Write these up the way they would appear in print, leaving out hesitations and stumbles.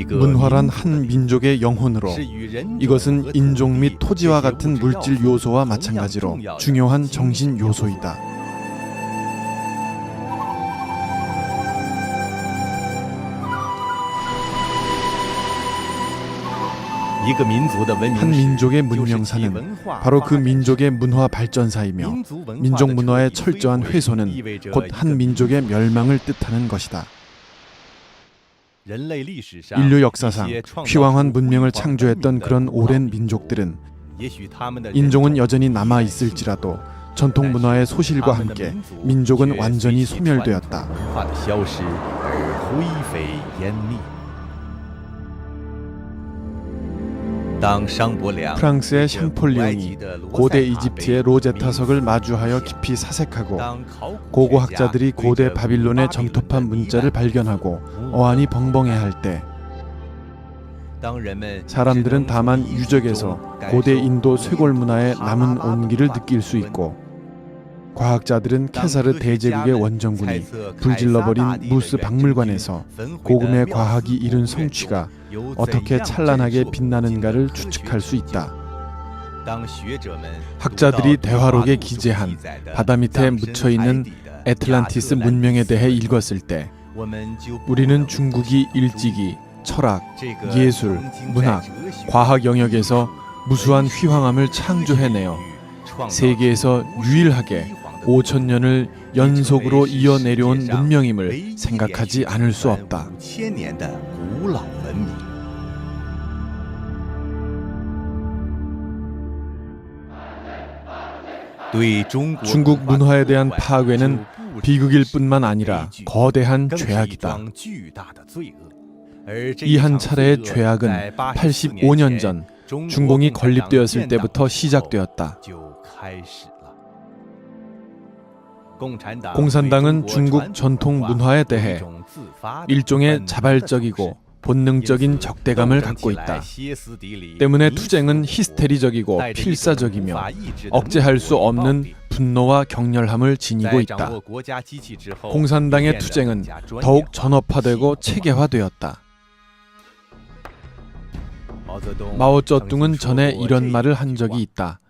문화란 한 민족의 영혼으로 이것은 인종 및 토지와 같은 물질 요소와 마찬가지로 중요한 정신 요소이다. 한 민족의 문명사는 바로 그 민족의 문화 발전사이며 민족 문화의 철저한 훼손은 곧 한 민족의 멸망을 뜻하는 것이다. 인류 역사상 휘황한 문명을 창조했던 그런 오랜 민족들은 인종은 여전히 남아 있을지라도 전통 문화의 소실과 함께 민족은 완전히 소멸되었다. 프랑스의 샹폴리옹이 고대 이집트의 로제타석을 마주하여 깊이 사색하고 고고학자들이 고대 바빌론의 점토판 문자를 발견하고 어안이 벙벙해할 때 사람들은 다만 유적에서 고대 인도 쇄골 문화의 남은 온기를 느낄 수 있고 과학자들은 케사르 대제국의 원정군이 불질러버린 무스 박물관에서 고금의 과학이 이룬 성취가 어떻게 찬란하게 빛나는가를 추측할 수 있다. 학자들이 대화록에 기재한 바다 밑에 묻혀있는 애틀란티스 문명에 대해 읽었을 때 우리는 중국이 일찍이 철학, 예술, 문학, 과학 영역에서 무수한 휘황함을 창조해내어 세계에서 유일하게 5,000년을 연속으로 이어내려온 문명임을 생각하지 않을 수 없다. 중국 문화에 대한 파괴는 비극일 뿐만 아니라 거대한 죄악이다. 이 한 차례의 죄악은 85년 전 중공이 건립되었을 때부터 시작되었다. 공산당은 중국 전통 문화에 대해 일종의 자발적이고 본능적인 적대감을 갖고 있다. 때문에 투쟁은 히스테리적이고 필사적이며 억제할 수 없는 분노와 격렬함을 지니고 있다. 공산당의 투쟁은 더욱 전업화되고 체계화되었다. 마오쩌둥은 전에 이런 말을 한 적이 있다.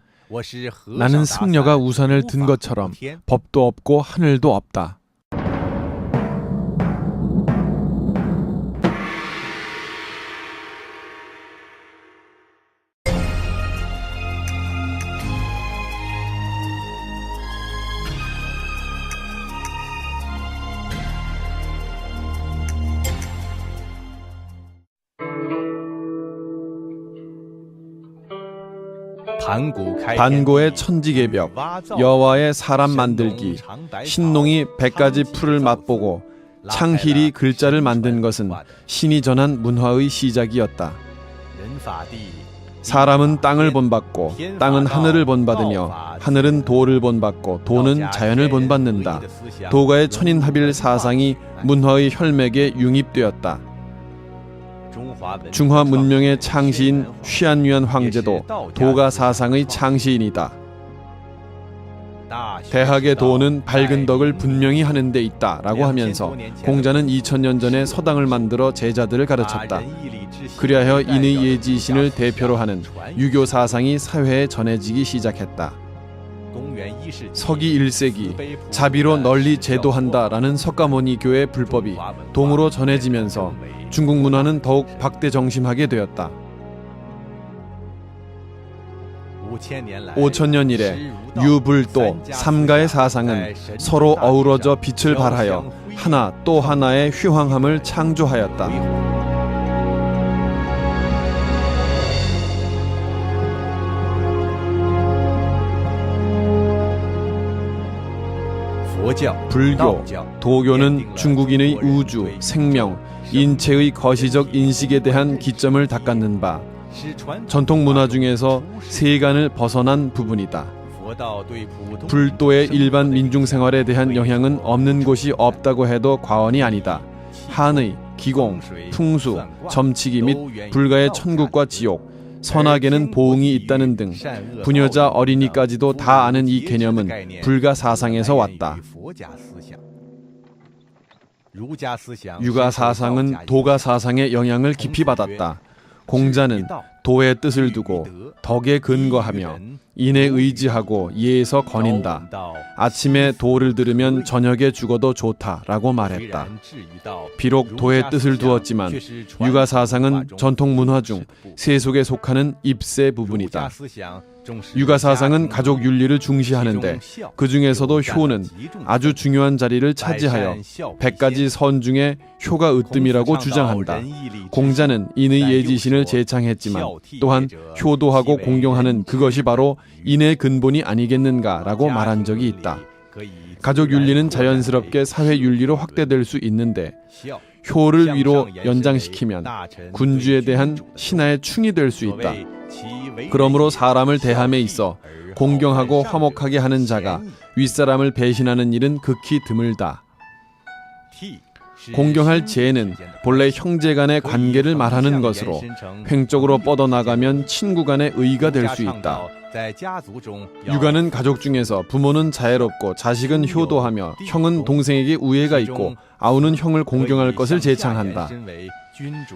나는 승려가 우산을 든 것처럼 법도 없고 하늘도 없다. 반고의 천지개벽, 여와의 사람 만들기, 신농이 100가지 풀을 맛보고 창힐이 글자를 만든 것은 신이 전한 문화의 시작이었다. 사람은 땅을 본받고 땅은 하늘을 본받으며 하늘은 도를 본받고 도는 자연을 본받는다. 도가의 천인합일 사상이 문화의 혈맥에 융입되었다. 중화 문명의 창시인 쉬안유안 황제도 도가 사상의 창시인이다. 대학의 도는 밝은 덕을 분명히 하는 데 있다 라고 하면서 공자는 2000년 전에 서당을 만들어 제자들을 가르쳤다. 그리하여 인의 예지신을 대표로 하는 유교 사상이 사회에 전해지기 시작했다. 서기 1세기 자비로 널리 제도한다라는 석가모니교의 불법이 동으로 전해지면서 중국 문화는 더욱 박대정심하게 되었다. 5,000년 이래 유불도 삼가의 사상은 서로 어우러져 빛을 발하여 하나 또 하나의 휘황함을 창조하였다. 불교, 도교는 중국인의 우주, 생명, 인체의 거시적 인식에 대한 기점을 닦았는 바 전통 문화 중에서 세간을 벗어난 부분이다. 불도의 일반 민중 생활에 대한 영향은 없는 곳이 없다고 해도 과언이 아니다. 한의, 기공, 풍수, 점치기 및 불가의 천국과 지옥, 선악에는 보응이 있다는 등 부녀자 어린이까지도 다 아는 이 개념은 불가 사상에서 왔다. 유가 사상은 도가 사상의 영향을 깊이 받았다. 공자는 도의 뜻을 두고 덕에 근거하며 인에 의지하고 예에서 거닌다. 아침에 도를 들으면 저녁에 죽어도 좋다라고 말했다. 비록 도의 뜻을 두었지만 유가 사상은 전통 문화 중 세속에 속하는 입세 부분이다. 유가 사상은 가족 윤리를 중시하는데 그 중에서도 효는 아주 중요한 자리를 차지하여 100가지 선 중에 효가 으뜸이라고 주장한다. 공자는 인의 예지신을 제창했지만 또한 효도하고 공경하는 그것이 바로 인의 근본이 아니겠는가라고 말한 적이 있다. 가족 윤리는 자연스럽게 사회 윤리로 확대될 수 있는데 효를 위로 연장시키면 군주에 대한 신하의 충이 될 수 있다. 그러므로 사람을 대함에 있어 공경하고 화목하게 하는 자가 윗사람을 배신하는 일은 극히 드물다. 공경할 재는 본래 형제 간의 관계를 말하는 것으로 횡적으로 뻗어나가면 친구 간의 의가 될 수 있다. 유가는 가족 중에서 부모는 자애롭고 자식은 효도하며 형은 동생에게 우애가 있고 아우는 형을 공경할 것을 제창한다.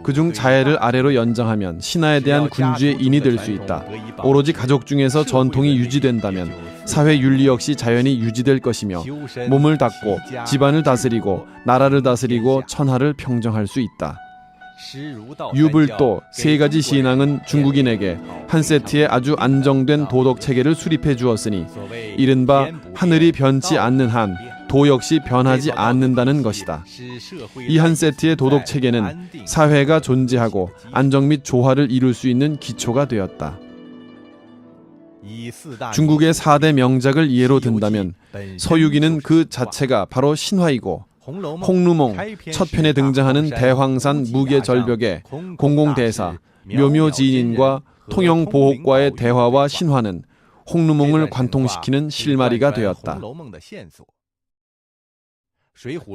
그중 자애를 아래로 연장하면 신하에 대한 군주의 인이 될 수 있다. 오로지 가족 중에서 전통이 유지된다면 사회 윤리 역시 자연히 유지될 것이며 몸을 닦고 집안을 다스리고 나라를 다스리고 천하를 평정할 수 있다. 유불도 세 가지 신앙은 중국인에게 한 세트의 아주 안정된 도덕 체계를 수립해 주었으니 이른바 하늘이 변치 않는 한 도 역시 변하지 않는다는 것이다. 이 한 세트의 도덕 체계는 사회가 존재하고 안정 및 조화를 이룰 수 있는 기초가 되었다. 중국의 4대 명작을 예로 든다면 서유기는 그 자체가 바로 신화이고 홍루몽 첫 편에 등장하는 대황산 무계절벽의 공공대사 묘묘지인과 통영보호과의 대화와 신화는 홍루몽을 관통시키는 실마리가 되었다.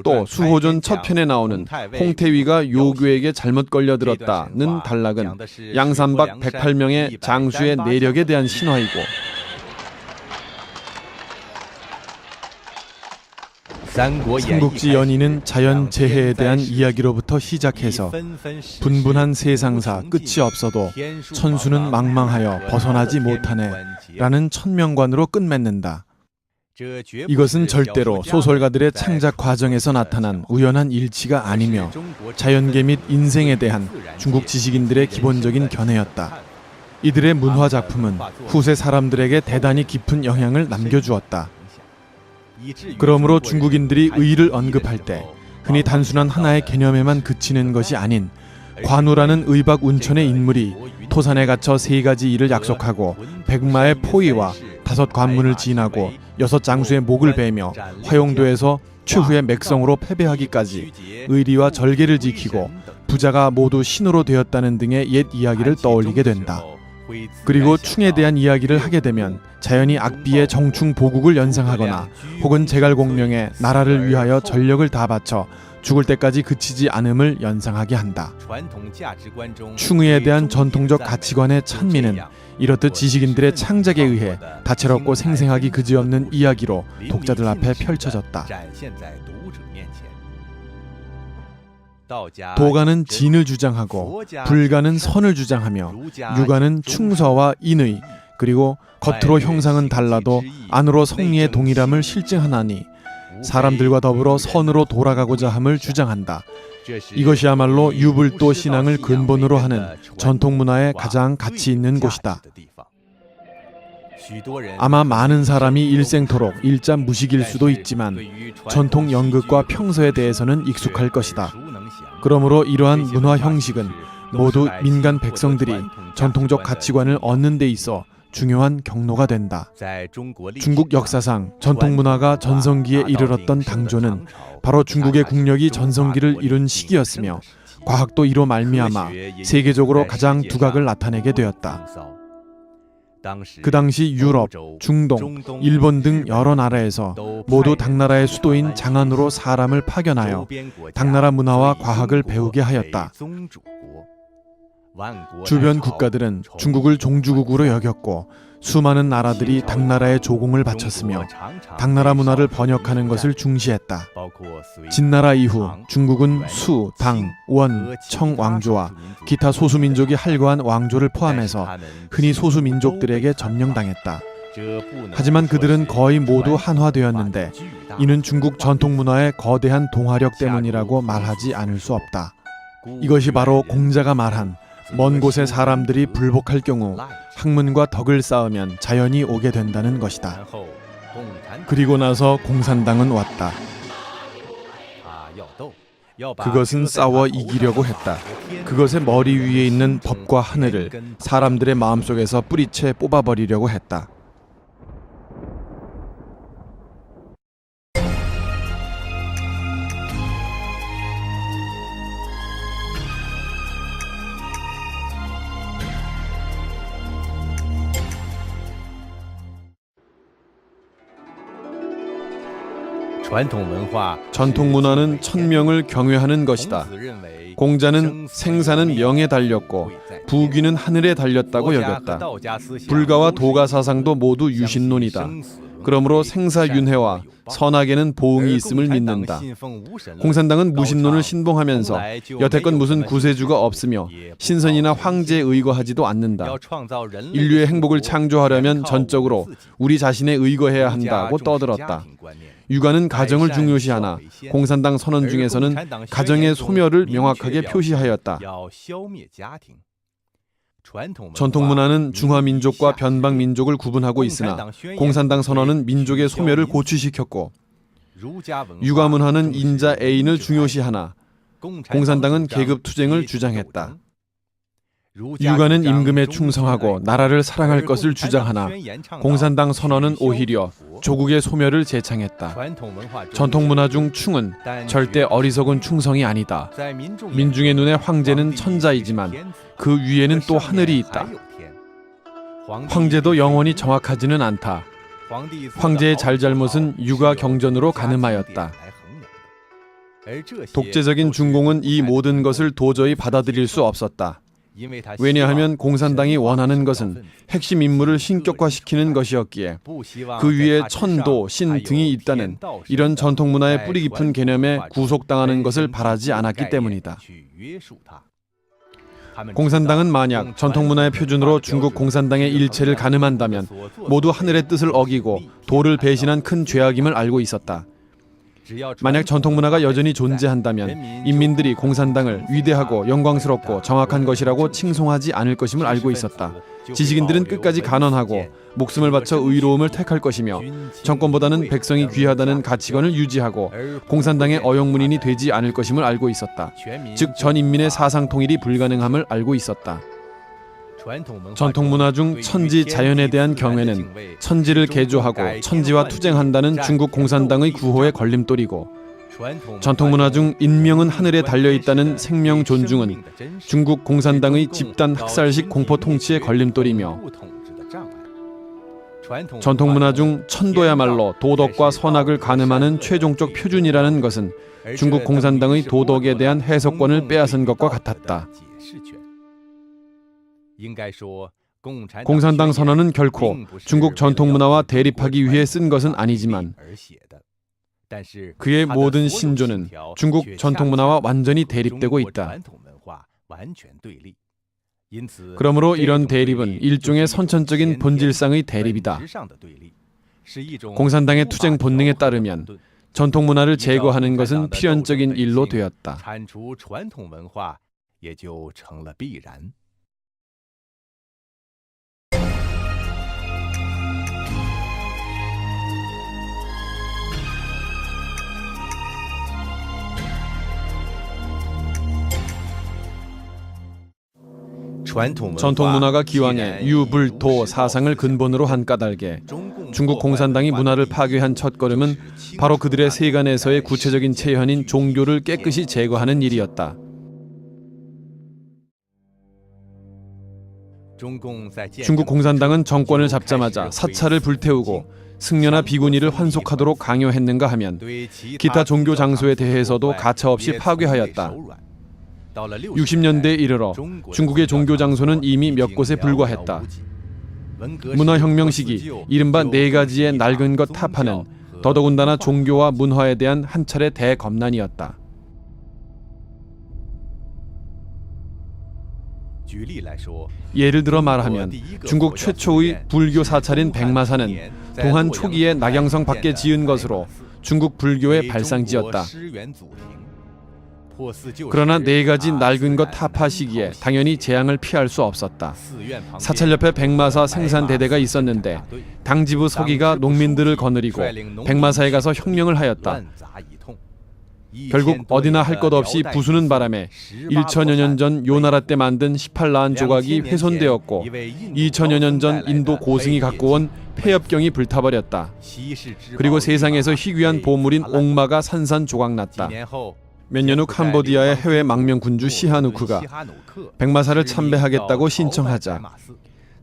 또 수호전 첫 편에 나오는 홍태위가 요괴에게 잘못 걸려들었다는 단락은 양산박 108명의 장수의 내력에 대한 신화이고 삼국지 연의는 자연 재해에 대한 이야기로부터 시작해서 분분한 세상사 끝이 없어도 천수는 망망하여 벗어나지 못하네 라는 천명관으로 끝맺는다. 이것은 절대로 소설가들의 창작 과정에서 나타난 우연한 일치가 아니며 자연계 및 인생에 대한 중국 지식인들의 기본적인 견해였다. 이들의 문화 작품은 후세 사람들에게 대단히 깊은 영향을 남겨주었다. 그러므로 중국인들이 의를 언급할 때 흔히 단순한 하나의 개념에만 그치는 것이 아닌 관우라는 의박 운천의 인물이 토산에 갇혀 3가지 일을 약속하고 100마의 포위와 5 관문을 지나고 6 장수의 목을 베며 화용도에서 최후의 맥성으로 패배하기까지 의리와 절개를 지키고 부자가 모두 신으로 되었다는 등의 옛 이야기를 떠올리게 된다. 그리고 충에 대한 이야기를 하게 되면 자연히 악비의 정충 보국을 연상하거나 혹은 제갈공명의 나라를 위하여 전력을 다 바쳐 죽을 때까지 그치지 않음을 연상하게 한다. 충의에 대한 전통적 가치관의 찬미는 이렇듯 지식인들의 창작에 의해 다채롭고 생생하기 그지없는 이야기로 독자들 앞에 펼쳐졌다. 도가는 진을 주장하고 불가는 선을 주장하며 유가는 충서와 인의 그리고 겉으로 형상은 달라도 안으로 성리의 동일함을 실증하나니 사람들과 더불어 선으로 돌아가고자 함을 주장한다. 이것이야말로 유불도 신앙을 근본으로 하는 전통 문화의 가장 가치 있는 곳이다. 아마 많은 사람이 일생토록 일잠 무식일 수도 있지만 전통 연극과 평서에 대해서는 익숙할 것이다. 그러므로 이러한 문화 형식은 모두 민간 백성들이 전통적 가치관을 얻는 데 있어 중요한 경로가 된다. 중국 역사상 전통 문화가 전성기에 이르렀던 당조는 바로 중국의 국력이 전성기를 이룬 시기였으며 과학도 이로 말미암아 세계적으로 가장 두각을 나타내게 되었다. 그 당시 유럽, 중동, 일본 등 여러 나라에서 모두 당나라의 수도인 장안으로 사람을 파견하여 당나라 문화와 과학을 배우게 하였다. 주변 국가들은 중국을 종주국으로 여겼고 수많은 나라들이 당나라에 조공을 바쳤으며 당나라 문화를 번역하는 것을 중시했다. 진나라 이후 중국은 수, 당, 원, 청 왕조와 기타 소수민족이 할거한 왕조를 포함해서 흔히 소수민족들에게 점령당했다. 하지만 그들은 거의 모두 한화되었는데 이는 중국 전통문화의 거대한 동화력 때문이라고 말하지 않을 수 없다. 이것이 바로 공자가 말한 먼 곳에 사람들이 불복할 경우 학문과 덕을 쌓으면 자연이 오게 된다는 것이다. 그리고 나서 공산당은 왔다. 그것은 싸워 이기려고 했다. 그것의 머리 위에 있는 법과 하늘을 사람들의 마음속에서 뿌리채 뽑아버리려고 했다. 전통 문화는 천명을 경외하는 것이다. 공자는 생사는 명에 달렸고 부귀는 하늘에 달렸다고 여겼다. 불가와 도가 사상도 모두 유신론이다. 그러므로 생사윤회와 선악에는 보응이 있음을 믿는다. 공산당은 무신론을 신봉하면서 여태껏 무슨 구세주가 없으며 신선이나 황제에 의거하지도 않는다. 인류의 행복을 창조하려면 전적으로 우리 자신에 의거해야 한다고 떠들었다. 육아는 가정을 중요시하나 공산당 선언 중에서는 가정의 소멸을 명확하게 표시하였다. 전통 문화는 중화민족과 변방민족을 구분하고 있으나 공산당 선언은 민족의 소멸을 고취시켰고 육아 문화는 인자 애인을 중요시하나 공산당은 계급 투쟁을 주장했다. 육아는 임금에 충성하고 나라를 사랑할 것을 주장하나 공산당 선언은 오히려 조국의 소멸을 제창했다. 전통 문화 중 충은 절대 어리석은 충성이 아니다. 민중의 눈에 황제는 천자이지만 그 위에는 또 하늘이 있다. 황제도 영원히 정확하지는 않다. 황제의 잘잘못은 육아 경전으로 가늠하였다. 독재적인 중공은 이 모든 것을 도저히 받아들일 수 없었다. 왜냐하면 공산당이 원하는 것은 핵심 인물을 신격화시키는 것이었기에 그 위에 천도, 신 등이 있다는 이런 전통 문화의 뿌리 깊은 개념에 구속당하는 것을 바라지 않았기 때문이다. 공산당은 만약 전통 문화의 표준으로 중국 공산당의 일체를 가늠한다면 모두 하늘의 뜻을 어기고 도를 배신한 큰 죄악임을 알고 있었다. 만약 전통 문화가 여전히 존재한다면 인민들이 공산당을 위대하고 영광스럽고 정확한 것이라고 칭송하지 않을 것임을 알고 있었다. 지식인들은 끝까지 간언하고 목숨을 바쳐 의로움을 택할 것이며 정권보다는 백성이 귀하다는 가치관을 유지하고 공산당의 어영문인이 되지 않을 것임을 알고 있었다. 즉 전 인민의 사상 통일이 불가능함을 알고 있었다. 전통 문화 중 천지 자연에 대한 경외는 천지를 개조하고 천지와 투쟁한다는 중국 공산당의 구호의 걸림돌이고 전통 문화 중 인명은 하늘에 달려있다는 생명 존중은 중국 공산당의 집단 학살식 공포 통치의 걸림돌이며 전통 문화 중 천도야말로 도덕과 선악을 가늠하는 최종적 표준이라는 것은 중국 공산당의 도덕에 대한 해석권을 빼앗은 것과 같았다. 공산당 선언은 결코 중국 전통 문화와 대립하기 위해 쓴 것은 아니지만 그의 모든 신조는 중국 전통 문화와 완전히 대립되고 있다. 그러므로 이런 대립은 일종의 선천적인 본질상의 대립이다. 공산당의 투쟁 본능에 따르면 전통 문화를 제거하는 것은 필연적인 일로 되었다. 전통 문화가 기왕에 유불도 사상을 근본으로 한 까닭에 중국 공산당이 문화를 파괴한 첫걸음은 바로 그들의 세간에서의 구체적인 체현인 종교를 깨끗이 제거하는 일이었다. 중국 공산당은 정권을 잡자마자 사찰을 불태우고 승려나 비구니를 환속하도록 강요했는가 하면 기타 종교 장소에 대해서도 가차없이 파괴하였다. 60년대에 이르러 중국의 종교 장소는 이미 몇 곳에 불과했다. 문화혁명 시기 이른바 네 가지의 낡은 것 타파는 더더군다나 종교와 문화에 대한 한 차례 대검난이었다. 예를 들어 말하면 중국 최초의 불교 사찰인 백마사는 동한 초기에 낙양성 밖에 지은 것으로 중국 불교의 발상지였다. 그러나 네 가지 낡은 것 타파 시기에 당연히 재앙을 피할 수 없었다. 사찰 옆에 백마사 생산대대가 있었는데 당지부 서기가 농민들을 거느리고 백마사에 가서 혁명을 하였다. 결국 어디나 할 것 없이 부수는 바람에 1000여 년 전 요나라 때 만든 18라한 조각이 훼손되었고 2000여 년 전 인도 고승이 갖고 온 폐엽경이 불타버렸다. 그리고 세상에서 희귀한 보물인 옥마가 산산조각났다. 몇 년 후 캄보디아의 해외 망명 군주 시하누크가 백마사를 참배하겠다고 신청하자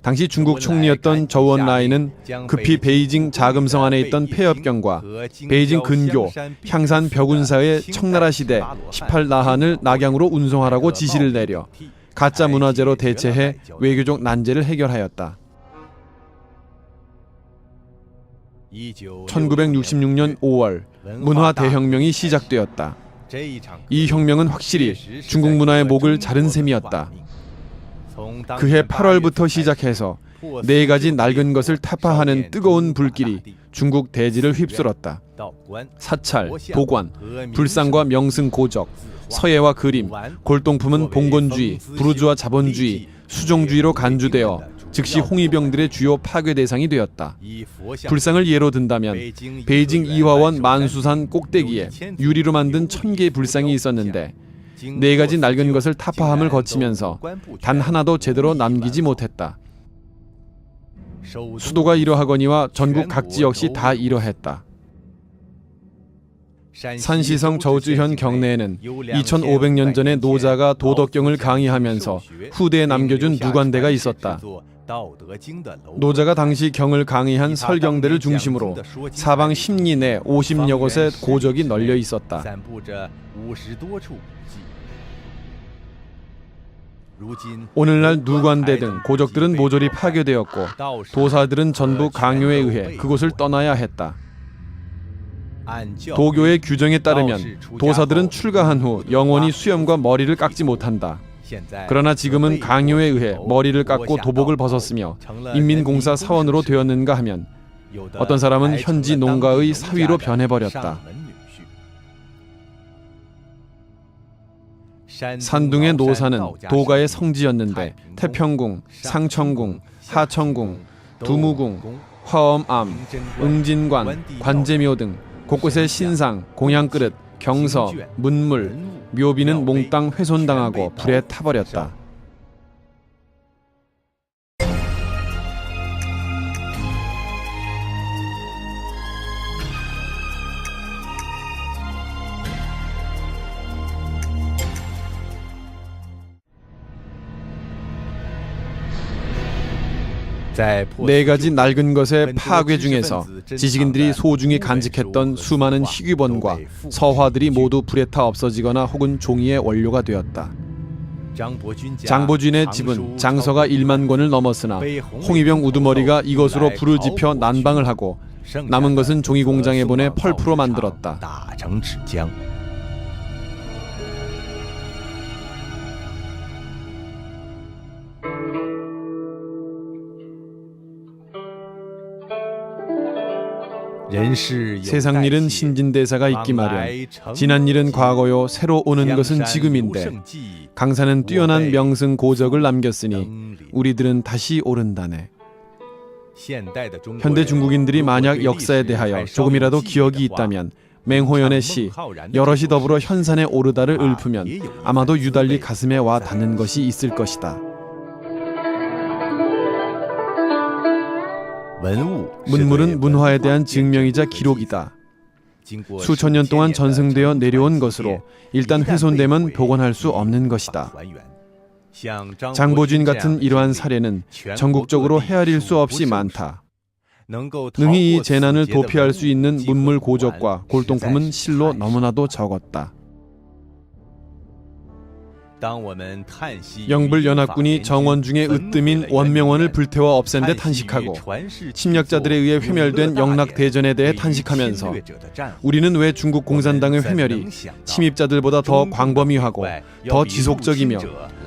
당시 중국 총리였던 저우언라이는 급히 베이징 자금성 안에 있던 폐엽경과 베이징 근교 향산 벽운사의 청나라 시대 18라한을 낙양으로 운송하라고 지시를 내려 가짜 문화재로 대체해 외교적 난제를 해결하였다. 1966년 5월 문화 대혁명이 시작되었다. 이 혁명은 확실히 중국 문화의 목을 자른 셈이었다. 그해 8월부터 시작해서 네 가지 낡은 것을 타파하는 뜨거운 불길이 중국 대지를 휩쓸었다. 사찰, 도관, 불상과 명승 고적, 서예와 그림, 골동품은 봉건주의, 부르주아 자본주의, 수종주의로 간주되어 즉시 홍위병들의 주요 파괴 대상이 되었다. 불상을 예로 든다면 베이징 이화원 만수산 꼭대기에 유리로 만든 1000개의 불상이 있었는데 네 가지 낡은 것을 타파함을 거치면서 단 하나도 제대로 남기지 못했다. 수도가 이러하거니와 전국 각지 역시 다 이러했다. 산시성 저우주현 경내에는 2500년 전에 노자가 도덕경을 강의하면서 후대에 남겨준 누관대가 있었다. 노자가 당시 경을 강의한 설경대를 중심으로 사방 10리 내 50여 곳에 고적이 널려 있었다. 오늘날 누관대 등 고적들은 모조리 파괴되었고 도사들은 전부 강요에 의해 그곳을 떠나야 했다. 도교의 규정에 따르면 도사들은 출가한 후 영원히 수염과 머리를 깎지 못한다. 그러나 지금은 강요에 의해 머리를 깎고 도복을 벗었으며 인민공사 사원으로 되었는가 하면 어떤 사람은 현지 농가의 사위로 변해버렸다. 산둥의 노사는 도가의 성지였는데 태평궁, 상청궁, 하청궁, 두무궁, 화엄암, 응진관, 관제묘 등 곳곳에 신상, 공양그릇, 경서, 문물, 묘비는 몽땅 훼손당하고 불에 타버렸다. 네 가지 낡은 것의 파괴 중에서 지식인들이 소중히 간직했던 수많은 희귀본과 서화들이 모두 불에 타 없어지거나 혹은 종이의 원료가 되었다. 장보준의 집은 장서가 1만 권을 넘었으나 홍위병 우두머리가 이것으로 불을 지펴 난방을 하고 남은 것은 종이공장에 보내 펄프로 만들었다. 세상 일은 신진대사가 있기 마련. 지난 일은 과거요, 새로 오는 것은 지금인데 강사는 뛰어난 명승 고적을 남겼으니 우리들은 다시 오른다네. 현대 중국인들이 만약 역사에 대하여 조금이라도 기억이 있다면 맹호연의 시 여럿이 더불어 현산에 오르다를 읊으면 아마도 유달리 가슴에 와 닿는 것이 있을 것이다. 문물은 문화에 대한 증명이자 기록이다. 수천 년 동안 전승되어 내려온 것으로 일단 훼손되면 복원할 수 없는 것이다. 장보준 같은 이러한 사례는 전국적으로 헤아릴 수 없이 많다. 능히 이 재난을 도피할 수 있는 문물 고적과 골동품은 실로 너무나도 적었다. 영불 연합군이 정원 중에 으뜸인 원명원을 불태워 없앤 데 탄식하고 침략자들에 의해 회멸된 영락대전에 대해 탄식하면서 우리는 왜 중국 공산당의 회멸이 침입자들보다 더 광범위하고 더 지속적이며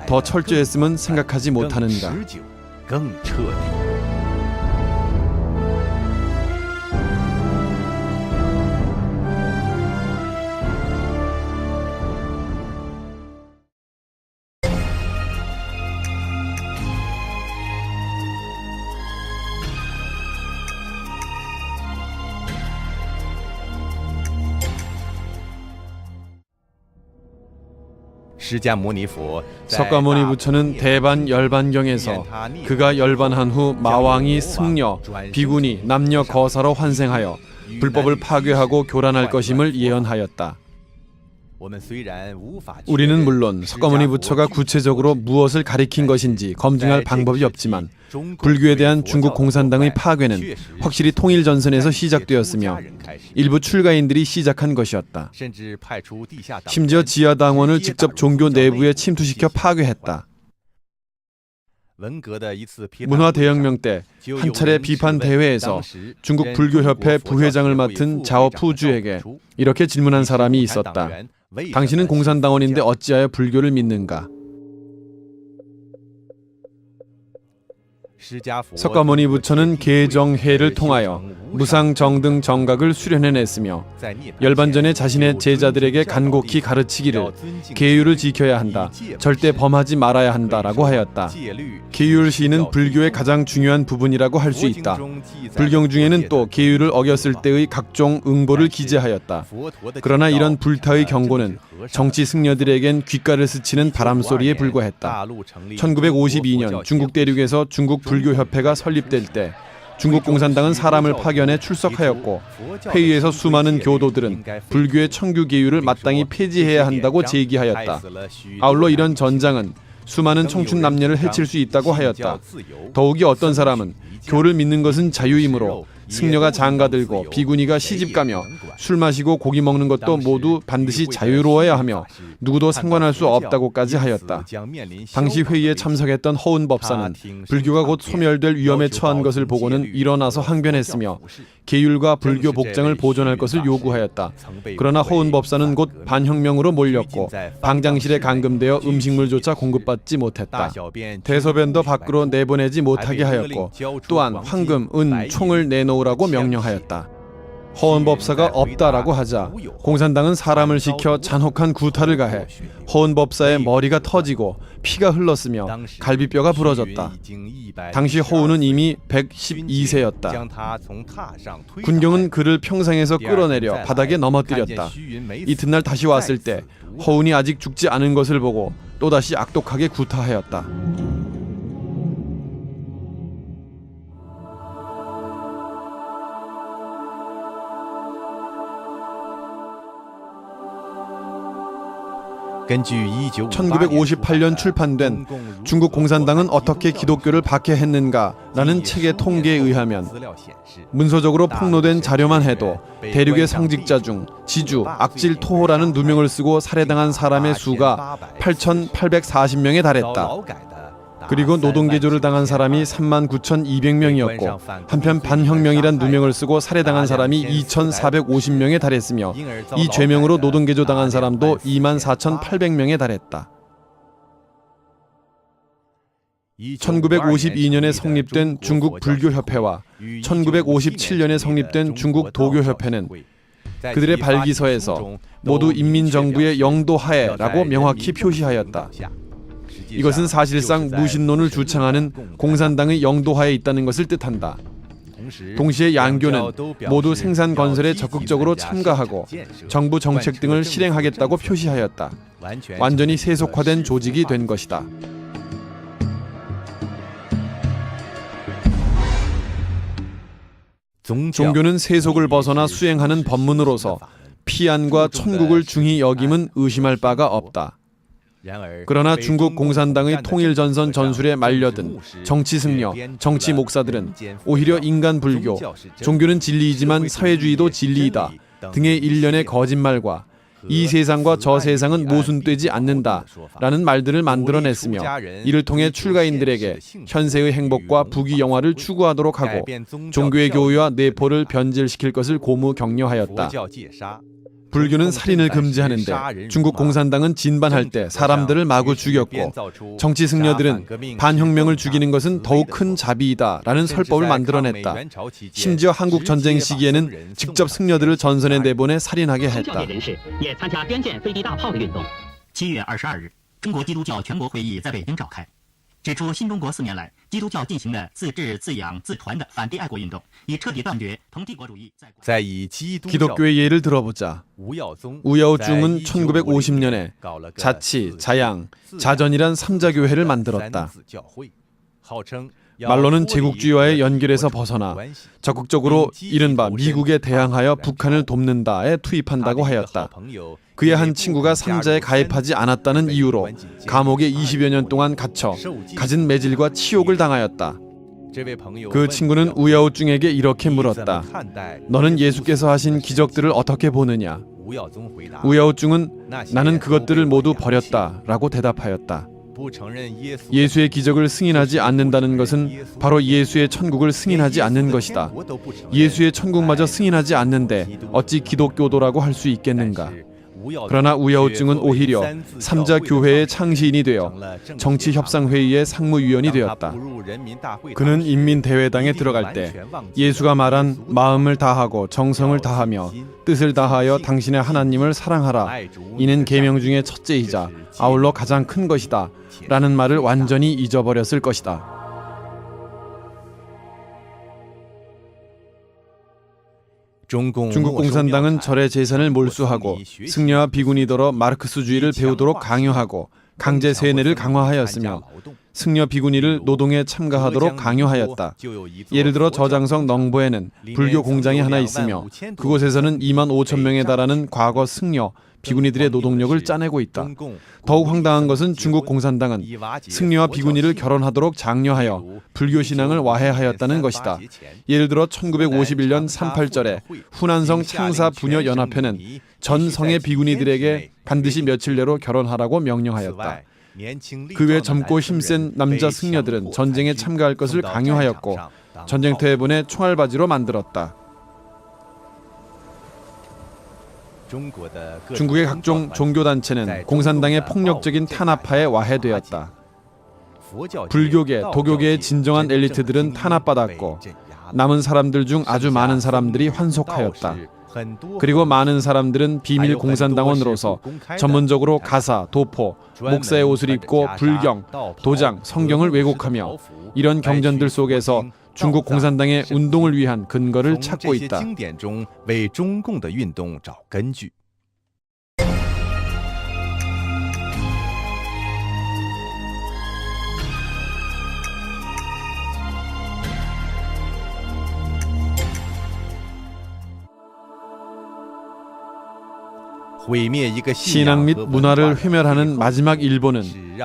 더 철저했음은 생각하지 못하는가. 석가모니 부처는 대반 열반경에서 그가 열반한 후 마왕이 승려, 비구니, 남녀 거사로 환생하여 불법을 파괴하고 교란할 것임을 예언하였다. 우리는 물론 석가모니 부처가 구체적으로 무엇을 가리킨 것인지 검증할 방법이 없지만 불교에 대한 중국 공산당의 파괴는 확실히 통일전선에서 시작되었으며 일부 출가인들이 시작한 것이었다. 심지어 지하당원을 직접 종교 내부에 침투시켜 파괴했다. 문화대혁명 때 한 차례 비판 대회에서 중국 불교협회 부회장을 맡은 자오푸주에게 이렇게 질문한 사람이 있었다. 당신은 공산당원인데 어찌하여 불교를 믿는가? 석가모니 부처는 계정회를 통하여 무상정등 정각을 수련해냈으며 열반전에 자신의 제자들에게 간곡히 가르치기를 계율을 지켜야 한다, 절대 범하지 말아야 한다라고 하였다. 계율시는 불교의 가장 중요한 부분이라고 할 수 있다. 불경 중에는 또 계율을 어겼을 때의 각종 응보를 기재하였다. 그러나 이런 불타의 경고는 정치 승려들에겐 귓가를 스치는 바람소리에 불과했다. 1952년 중국 대륙에서 중국 불교협회가 설립될 때 중국 공산당은 사람을 파견해 출석하였고 회의에서 수많은 교도들은 불교의 청규계율을 마땅히 폐지해야 한다고 제기하였다. 아울러 이런 전장은 수많은 청춘 남녀를 해칠 수 있다고 하였다. 더욱이 어떤 사람은 교를 믿는 것은 자유이므로 승려가 장가들고 비구니가 시집가며 술 마시고 고기 먹는 것도 모두 반드시 자유로워야 하며 누구도 상관할 수 없다고까지 하였다. 당시 회의에 참석했던 허운 법사는 불교가 곧 소멸될 위험에 처한 것을 보고는 일어나서 항변했으며 계율과 불교 복장을 보존할 것을 요구하였다. 그러나 허운 법사는 곧 반혁명으로 몰렸고 방장실에 감금되어 음식물조차 공급받지 못했다. 대소변도 밖으로 내보내지 못하게 하였고 또한 황금, 은, 총을 내놓으라고 명령하였다. 허운 법사가 없다라고 하자 공산당은 사람을 시켜 잔혹한 구타를 가해 허운 법사의 머리가 터지고 피가 흘렀으며 갈비뼈가 부러졌다. 당시 허운은 이미 112세였다. 군경은 그를 평상에서 끌어내려 바닥에 넘어뜨렸다. 이튿날 다시 왔을 때 허운이 아직 죽지 않은 것을 보고 또다시 악독하게 구타하였다. (1958년) 출판된 중국 공산당은 어떻게 기독교를 박해했는가라는 책의 통계에 의하면 문서적으로 폭로된 자료만 해도 대륙의 성직자 중 지주, 악질 토호라는 누명을 쓰고 살해당한 사람의 수가 8,840명에 달했다. 그리고 노동개조를 당한 사람이 39,200명이었고 한편 반혁명이란 누명을 쓰고 살해당한 사람이 2,450명에 달했으며 이 죄명으로 노동개조 당한 사람도 24,800명에 달했다. 1952년에 성립된 중국 불교협회와 1957년에 성립된 중국 도교협회는 그들의 발기서에서 모두 인민정부의 영도하에라고 명확히 표시하였다. 이것은 사실상 무신론을 주창하는 공산당의 영도하에 있다는 것을 뜻한다. 동시에 양교는 모두 생산 건설에 적극적으로 참가하고 정부 정책 등을 실행하겠다고 표시하였다. 완전히 세속화된 조직이 된 것이다. 종교는 세속을 벗어나 수행하는 법문으로서 피안과 천국을 중히 여김은 의심할 바가 없다. 그러나 중국 공산당의 통일전선 전술에 말려든 정치승려, 정치 목사들은 오히려 인간 불교, 종교는 진리이지만 사회주의도 진리이다 등의 일련의 거짓말과 이 세상과 저 세상은 모순되지 않는다라는 말들을 만들어냈으며 이를 통해 출가인들에게 현세의 행복과 부귀 영화를 추구하도록 하고 종교의 교의와 내포를 변질시킬 것을 고무 격려하였다. 불교는 살인을 금지하는데 중국 공산당은 진반할 때 사람들을 마구 죽였고 정치 승려들은 반혁명을 죽이는 것은 더욱 큰 자비이다라는 설법을 만들어냈다. 심지어 한국 전쟁 시기에는 직접 승려들을 전선에 내보내 살인하게 했다. 7月22日，中国基督教全国会议在北京召开，指出新中国4年来，基督教进行的自治、自养、自传的反帝爱国运动，以彻底断绝同帝国主义在 기독교의 예를 들어보자. 우야오중은 1950년에 자치, 자양, 자전이란 3자 교회를 만들었다. 말로는 제국주의와의 연결에서 벗어나 적극적으로 이른바 미국에 대항하여 북한을 돕는다에 투입한다고 하였다. 그의 한 친구가 삼자에 가입하지 않았다는 이유로 감옥에 20여 년 동안 갇혀 갖은 매질과 치욕을 당하였다. 그 친구는 우야오중에게 이렇게 물었다. 너는 예수께서 하신 기적들을 어떻게 보느냐? 우야오중은 나는 그것들을 모두 버렸다라고 대답하였다. 예수의 기적을 승인하지 않는다는 것은 바로 예수의 천국을 승인하지 않는 것이다. 예수의 천국마저 승인하지 않는데 어찌 기독교도라고 할 수 있겠는가? 그러나 우야오증은 오히려 삼자 교회의 창시인이 되어 정치협상회의의 상무위원이 되었다. 그는 인민대회당에 들어갈 때 예수가 말한 마음을 다하고 정성을 다하며 뜻을 다하여 당신의 하나님을 사랑하라. 이는 계명 중에 첫째이자 아울러 가장 큰 것이다. 라는 말을 완전히 잊어버렸을 것이다. 중국 공산당은 절의 재산을 몰수하고 승려와 비구니더러 마르크스주의를 배우도록 강요하고 강제 세뇌를 강화하였으며 승려 비구니를 노동에 참가하도록 강요하였다. 예를 들어 저장성 넝보에는 불교 공장이 하나 있으며 그곳에서는 2만 5천 명에 달하는 과거 승려 비구니들의 노동력을 짜내고 있다. 더욱 황당한 것은 중국 공산당은 승려와 비구니를 결혼하도록 장려하여 불교 신앙을 와해하였다는 것이다. 예를 들어 1951년 38절에 후난성 창사 부녀 연합회는 전 성의 비구니들에게 반드시 며칠 내로 결혼하라고 명령하였다. 그 외 젊고 힘센 남자 승려들은 전쟁에 참가할 것을 강요하였고 전쟁터에 보내 총알바지로 만들었다. 중국의 각종 종교단체는 공산당의 폭력적인 탄압하에 와해되었다. 불교계, 도교계의 진정한 엘리트들은 탄압받았고 남은 사람들 중 아주 많은 사람들이 환속하였다. 그리고 많은 사람들은 비밀 공산당원으로서 전문적으로 가사, 도포, 목사의 옷을 입고 불경, 도장, 성경을 왜곡하며 이런 경전들 속에서 중국 공산당의 운동을 위한 근거를 찾고 있다. 신앙 및 문화를 회멸하는 마지막 일보는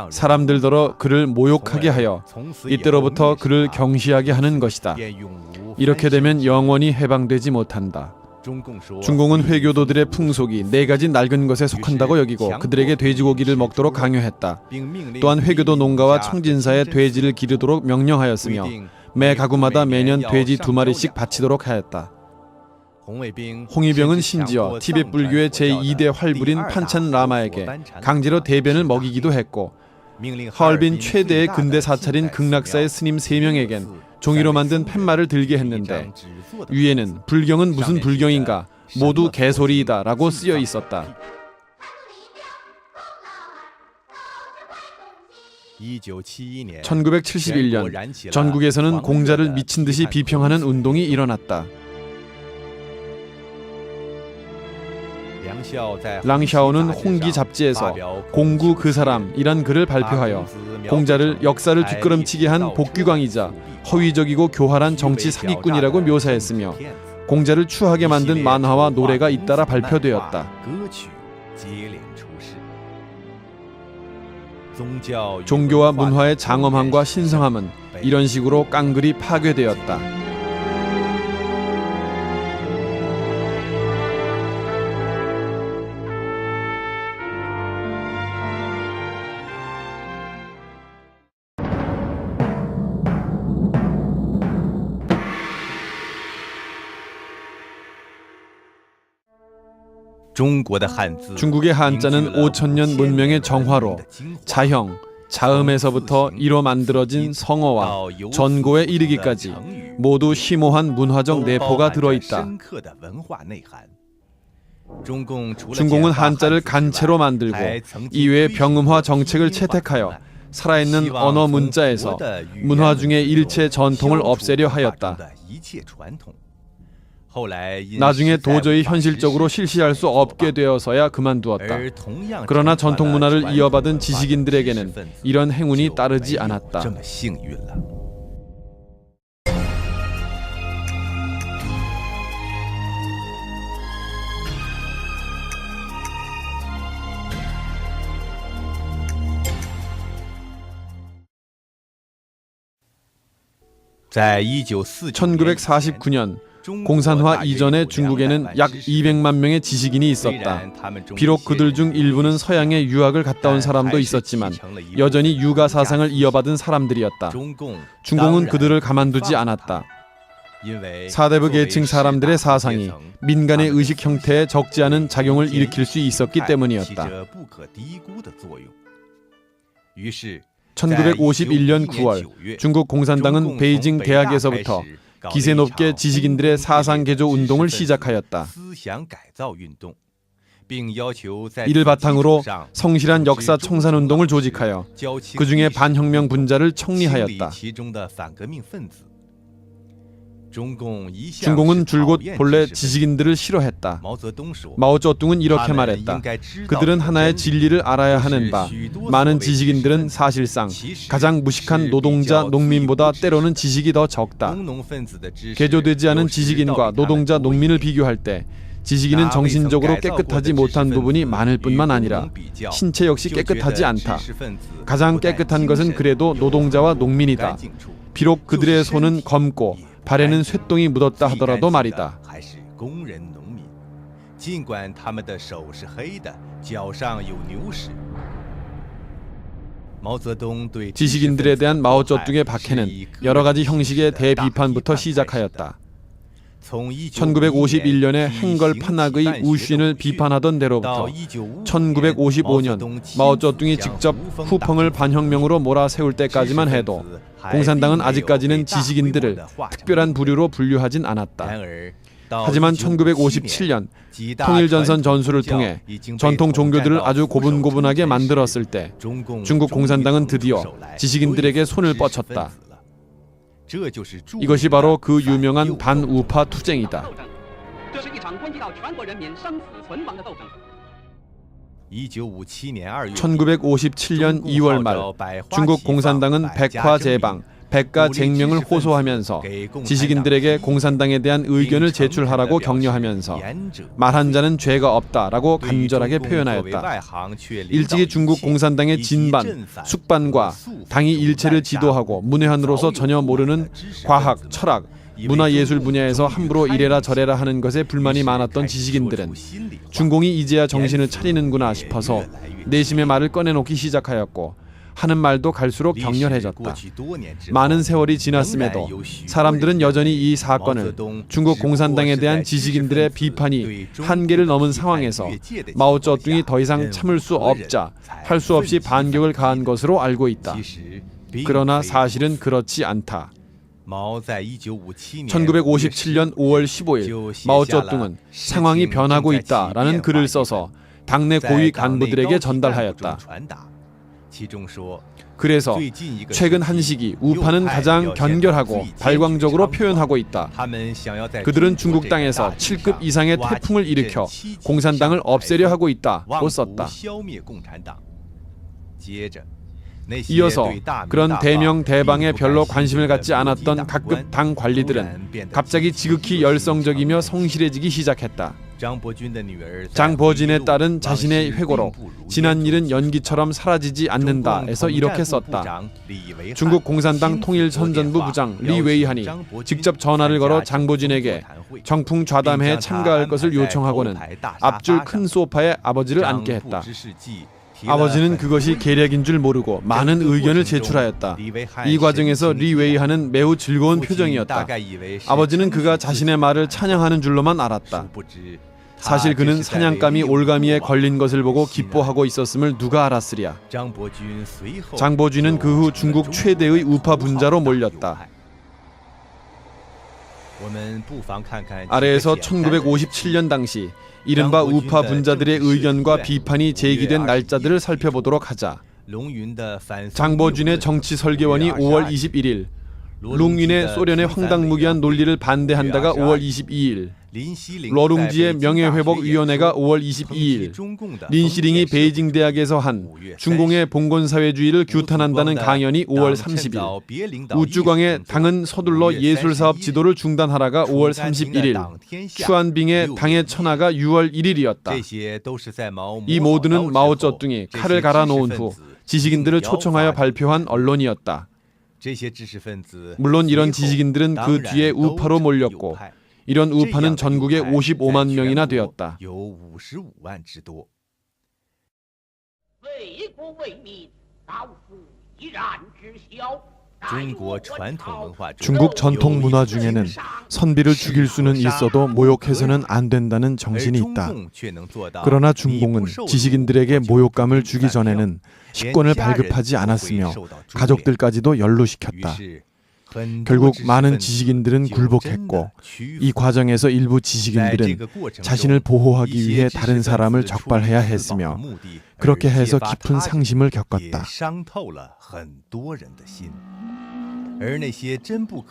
사람들더러 그를 모욕하게 하여 이때로부터 그를 경시하게 하는 것이다. 이렇게 되면 영원히 해방되지 못한다. 중공은 회교도들의 풍속이 4가지 낡은 것에 속한다고 여기고 그들에게 돼지고기를 먹도록 강요했다. 또한 회교도 농가와 청진사에 돼지를 기르도록 명령하였으며 매 가구마다 매년 돼지 2마리씩 바치도록 하였다. 홍위병은 심지어 티베트 불교의 제2대 활불인 판찬 라마에게 강제로 대변을 먹이기도 했고 하얼빈 최대의 근대 사찰인 극락사의 스님 3명에겐 종이로 만든 팻말을 들게 했는데 위에는 불경은 무슨 불경인가 모두 개소리이다 라고 쓰여 있었다. 1971년 전국에서는 공자를 미친 듯이 비평하는 운동이 일어났다. 랑샤오는 홍기 잡지에서 공구 그 사람이란 글을 발표하여 공자를 역사를 뒷걸음치게 한 복귀광이자 허위적이고 교활한 정치 사기꾼이라고 묘사했으며 공자를 추하게 만든 만화와 노래가 잇따라 발표되었다. 종교와 문화의 장엄함과 신성함은 이런 식으로 깡그리 파괴되었다. 중국의 한자는 5천년 문명의 정화로 자형, 자음에서부터 이로 만들어진 성어와 전고에 이르기까지 모두 심오한 문화적 내포가 들어있다. 중공은 한자를 간체로 만들고 이외의 병음화 정책을 채택하여 살아있는 언어 문자에서 문화 중의 일체 전통을 없애려 하였다. 나중에 도저히 현실적으로 실시할 수 없게 되어서야 그만두었다. 그러나 전통 문화를 이어받은 지식인들에게는 이런 행운이 따르지 않았다. (1949년) 공산화 이전의 중국에는 약 200만 명의 지식인이 있었다. 비록 그들 중 일부는 서양에 유학을 갔다 온 사람도 있었지만 여전히 유가 사상을 이어받은 사람들이었다. 중공은 그들을 가만두지 않았다. 사대부 계층 사람들의 사상이 민간의 의식 형태에 적지 않은 작용을 일으킬 수 있었기 때문이었다. 1951년 9월 중국 공산당은 베이징 대학에서부터 기세 높게 지식인들의 사상 개조 운동을 시작하였다. 이를 바탕으로 성실한 역사 청산 운동을 조직하여 그 중에 반혁명 분자를 청리하였다. 중공은 줄곧 본래 지식인들을 싫어했다. 마오쩌둥은 이렇게 말했다. 그들은 하나의 진리를 알아야 하는 바 많은 지식인들은 사실상 가장 무식한 노동자, 농민보다 때로는 지식이 더 적다. 개조되지 않은 지식인과 노동자, 농민을 비교할 때 지식인은 정신적으로 깨끗하지 못한 부분이 많을 뿐만 아니라 신체 역시 깨끗하지 않다. 가장 깨끗한 것은 그래도 노동자와 농민이다. 비록 그들의 손은 검고 발에는 쇠똥이 묻었다 하더라도 말이다. 지식인들에 대한 마오쩌둥의 박해는 여러 가지 형식의 대비판부터 시작하였다. 1951년에 행걸 판악의 우윜을 비판하던 대로부터 1955년 마오쩌둥이 직접 후펑을 반혁명으로 몰아세울 때까지만 해도 공산당은 아직까지는 지식인들을 특별한 부류로 분류하진 않았다. 하지만 1957년 통일전선 전술을 통해 전통 종교들을 아주 고분고분하게 만들었을 때 중국 공산당은 드디어 지식인들에게 손을 뻗쳤다. 이것이 바로 그 유명한 반우파 투쟁이다. 1957년 2월 말 중국 공산당은 백화제방, 백가쟁명을 호소하면서 지식인들에게 공산당에 대한 의견을 제출하라고 격려하면서 말한 자는 죄가 없다라고 간절하게 표현하였다. 일찍이 중국 공산당의 진반, 숙반과 당이 일체를 지도하고 문외한으로서 전혀 모르는 과학, 철학, 문화예술 분야에서 함부로 이래라 저래라 하는 것에 불만이 많았던 지식인들은 중공이 이제야 정신을 차리는구나 싶어서 내심의 말을 꺼내놓기 시작하였고 하는 말도 갈수록 격렬해졌다. 많은 세월이 지났음에도 사람들은 여전히 이 사건을 중국 공산당에 대한 지식인들의 비판이 한계를 넘은 상황에서 마오쩌둥이 더 이상 참을 수 없자 할 수 없이 반격을 가한 것으로 알고 있다. 그러나 사실은 그렇지 않다. 1957년 5월 15일 마오쩌둥은 상황이 변하고 있다라는 글을 써서 당내 고위 간부들에게 전달하였다. 그래서 최근 한 시기 우파는 가장 견결하고 발광적으로 표현하고 있다. 그들은 중국 땅에서 7급 이상의 태풍을 일으켜 공산당을 없애려 하고 있다고 썼다. 이어서 그런 대명대방에 별로 관심을 갖지 않았던 각급 당 관리들은 갑자기 지극히 열성적이며 성실해지기 시작했다. 장버진의 딸은 자신의 회고록 지난 일은 연기처럼 사라지지 않는다에서 이렇게 썼다. 중국 공산당 통일선전부 부장 리웨이한이 직접 전화를 걸어 장보진에게 정풍좌담회에 참가할 것을 요청하고는 앞줄 큰 소파에 아버지를 앉게 했다. 아버지는 그것이 계략인 줄 모르고 많은 의견을 제출하였다. 이 과정에서 리웨이하는 매우 즐거운 표정이었다. 아버지는 그가 자신의 말을 찬양하는 줄로만 알았다. 사실 그는 사냥감이 올가미에 걸린 것을 보고 기뻐하고 있었음을 누가 알았으랴. 장보쥐는 그 후 중국 최대의 우파 분자로 몰렸다. 아래에서 1957년 당시 이른바 우파 분자들의 의견과 비판이 제기된 날짜들을 살펴보도록 하자. 장보준의 정치 설계원이 5월 21일, 룽윈의 소련의 황당무계한 논리를 반대한다가 5월 22일, 러룽지의 명예회복위원회가 5월 22일, 린시링이 베이징 대학에서 한 중공의 봉건사회주의를 규탄한다는 강연이 5월 30일, 우쭈광의 당은 서둘러 예술사업 지도를 중단하라가 5월 31일, 슈안빙의 당의 천하가 6월 1일이었다. 이 모두는 마오쩌둥이 칼을 갈아놓은 후 지식인들을 초청하여 발표한 언론이었다. 물론 이런 지식인들은 그 뒤에 우파로 몰렸고 이런 우파는 전국에 55만 명이나 되었다. 중국 전통 문화 중에는 선비를 죽일 수는 있어도 모욕해서는 안 된다는 정신이 있다. 그러나 중공은 지식인들에게 모욕감을 주기 전에는 식권을 발급하지 않았으며 가족들까지도 연루시켰다. 결국 많은 지식인들은 굴복했고 이 과정에서 일부 지식인들은 자신을 보호하기 위해 다른 사람을 적발해야 했으며 그렇게 해서 깊은 상심을 겪었다.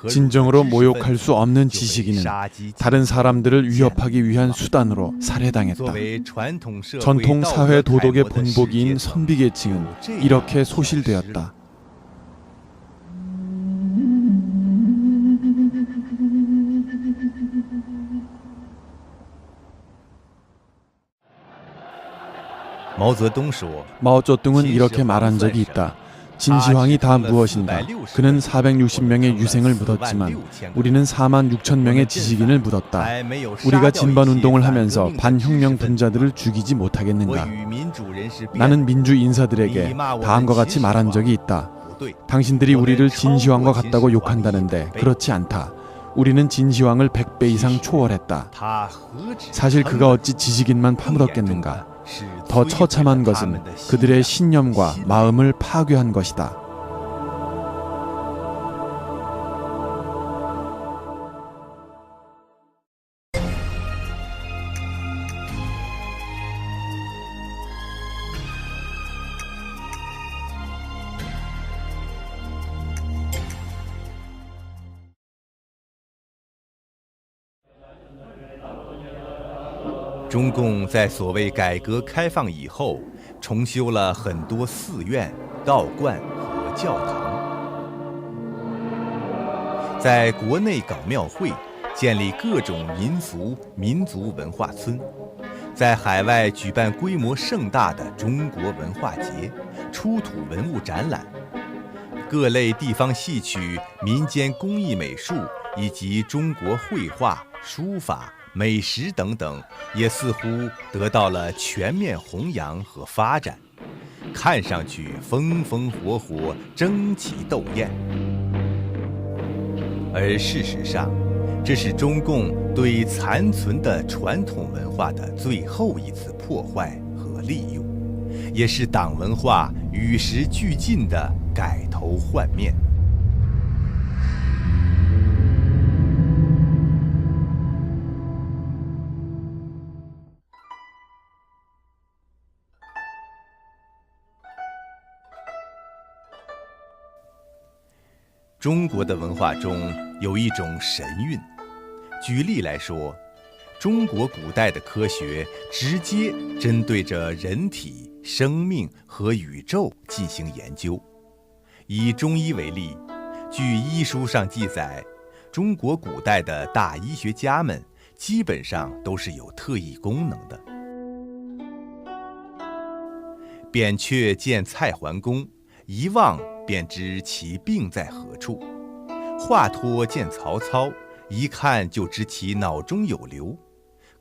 진정으로 모욕할 수 없는 지식인은 다른 사람들을 위협하기 위한 수단으로 살해당했다. 전통 사회 도덕의 본보기인 선비계층은 이렇게 소실되었다. 마오쩌둥은 이렇게 말한 적이 있다. 진시황이 다 무엇인가? 그는 460명의 유생을 묻었지만 우리는 4만 6천 명의 지식인을 묻었다. 우리가 진반운동을 하면서 반혁명 분자들을 죽이지 못하겠는가? 나는 민주 인사들에게 다음과 같이 말한 적이 있다. 당신들이 우리를 진시황과 같다고 욕한다는데 그렇지 않다. 우리는 진시황을 100배 이상 초월했다. 사실 그가 어찌 지식인만 파묻었겠는가? 더 처참한 것은 그들의 신념과 마음을 파괴한 것이다.中共在所谓改革开放以后，重修了很多寺院、道观和教堂，在国内搞庙会，建立各种民俗民族文化村，在海外举办规模盛大的中国文化节、出土文物展览，各类地方戏曲、民间工艺美术以及中国绘画、书法、美食等等，也似乎得到了全面弘扬和发展，看上去风风火火、争奇斗艳。而事实上，这是中共对残存的传统文化的最后一次破坏和利用，也是党文化与时俱进的改头换面。中国的文化中有一种神韵。举例来说，中国古代的科学直接针对着人体、生命和宇宙进行研究。以中医为例，据医书上记载，中国古代的大医学家们基本上都是有特异功能的。扁鹊见蔡桓公，一望便知其病在何处；华佗见曹操，一看就知其脑中有瘤。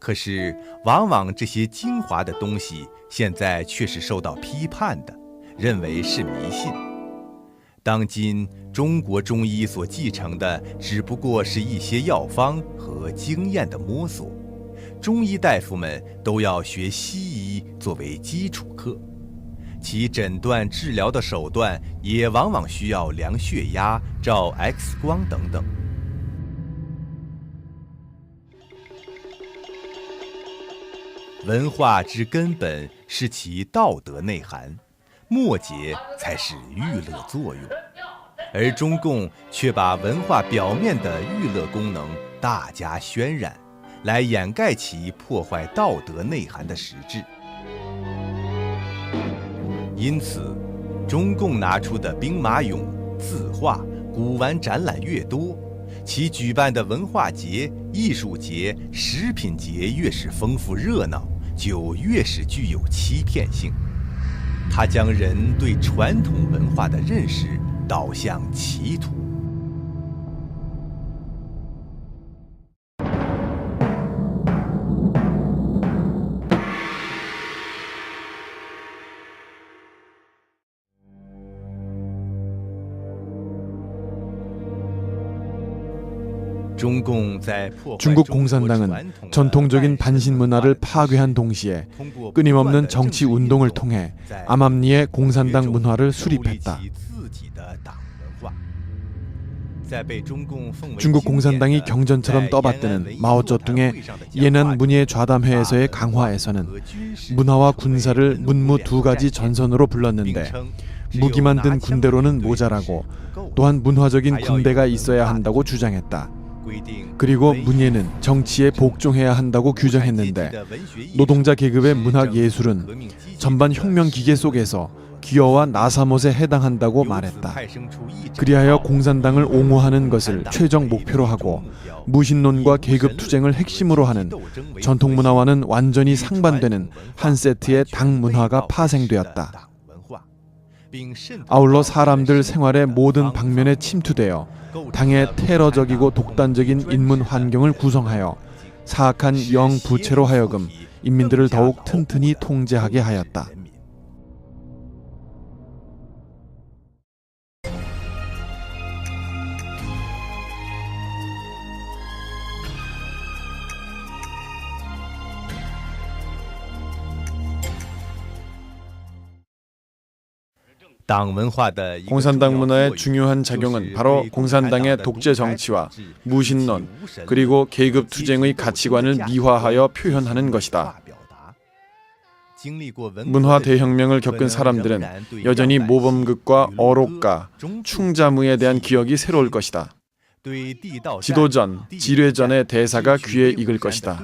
可是，往往这些精华的东西，现在却是受到批判的，认为是迷信。当今中国中医所继承的，只不过是一些药方和经验的摸索，中医大夫们都要学西医作为基础课，其诊断治疗的手段也往往需要量血压、照 X 光等等。文化之根本是其道德内涵，末节才是娱乐作用，而中共却把文化表面的娱乐功能大加渲染，来掩盖其破坏道德内涵的实质。因此，中共拿出的兵马俑、字画、古玩展览越多，其举办的文化节、艺术节、食品节越是丰富热闹，就越是具有欺骗性。它将人对传统文化的认识导向歧途。중국 공산당은 전통적인 반신 문화를 파괴한 동시에 끊임없는 정치 운동을 통해 암암리의 공산당 문화를 수립했다. 중국 공산당이 경전처럼 떠받드는 마오쩌둥의 예난 문예 좌담회에서의 강화에서는 문화와 군사를 문무 두 가지 전선으로 불렀는데 무기만 든 군대로는 모자라고 또한 문화적인 군대가 있어야 한다고 주장했다. 그리고 문예는 정치에 복종해야 한다고 규정했는데 노동자 계급의 문학 예술은 전반 혁명 기계 속에서 기어와 나사못에 해당한다고 말했다. 그리하여 공산당을 옹호하는 것을 최종 목표로 하고 무신론과 계급 투쟁을 핵심으로 하는 전통 문화와는 완전히 상반되는 한 세트의 당 문화가 파생되었다. 아울러 사람들 생활의 모든 방면에 침투되어 당의 테러적이고 독단적인 인문 환경을 구성하여 사악한 영부채로 하여금 인민들을 더욱 튼튼히 통제하게 하였다. 공산당 문화의 중요한 작용은 바로 공산당의 독재 정치와 무신론 그리고 계급 투쟁의 가치관을 미화하여 표현하는 것이다. 문화 대혁명을 겪은 사람들은 여전히 모범극과 어록가, 충자무에 대한 기억이 새로울 것이다. 지도전, 지뢰전의 대사가 귀에 익을 것이다.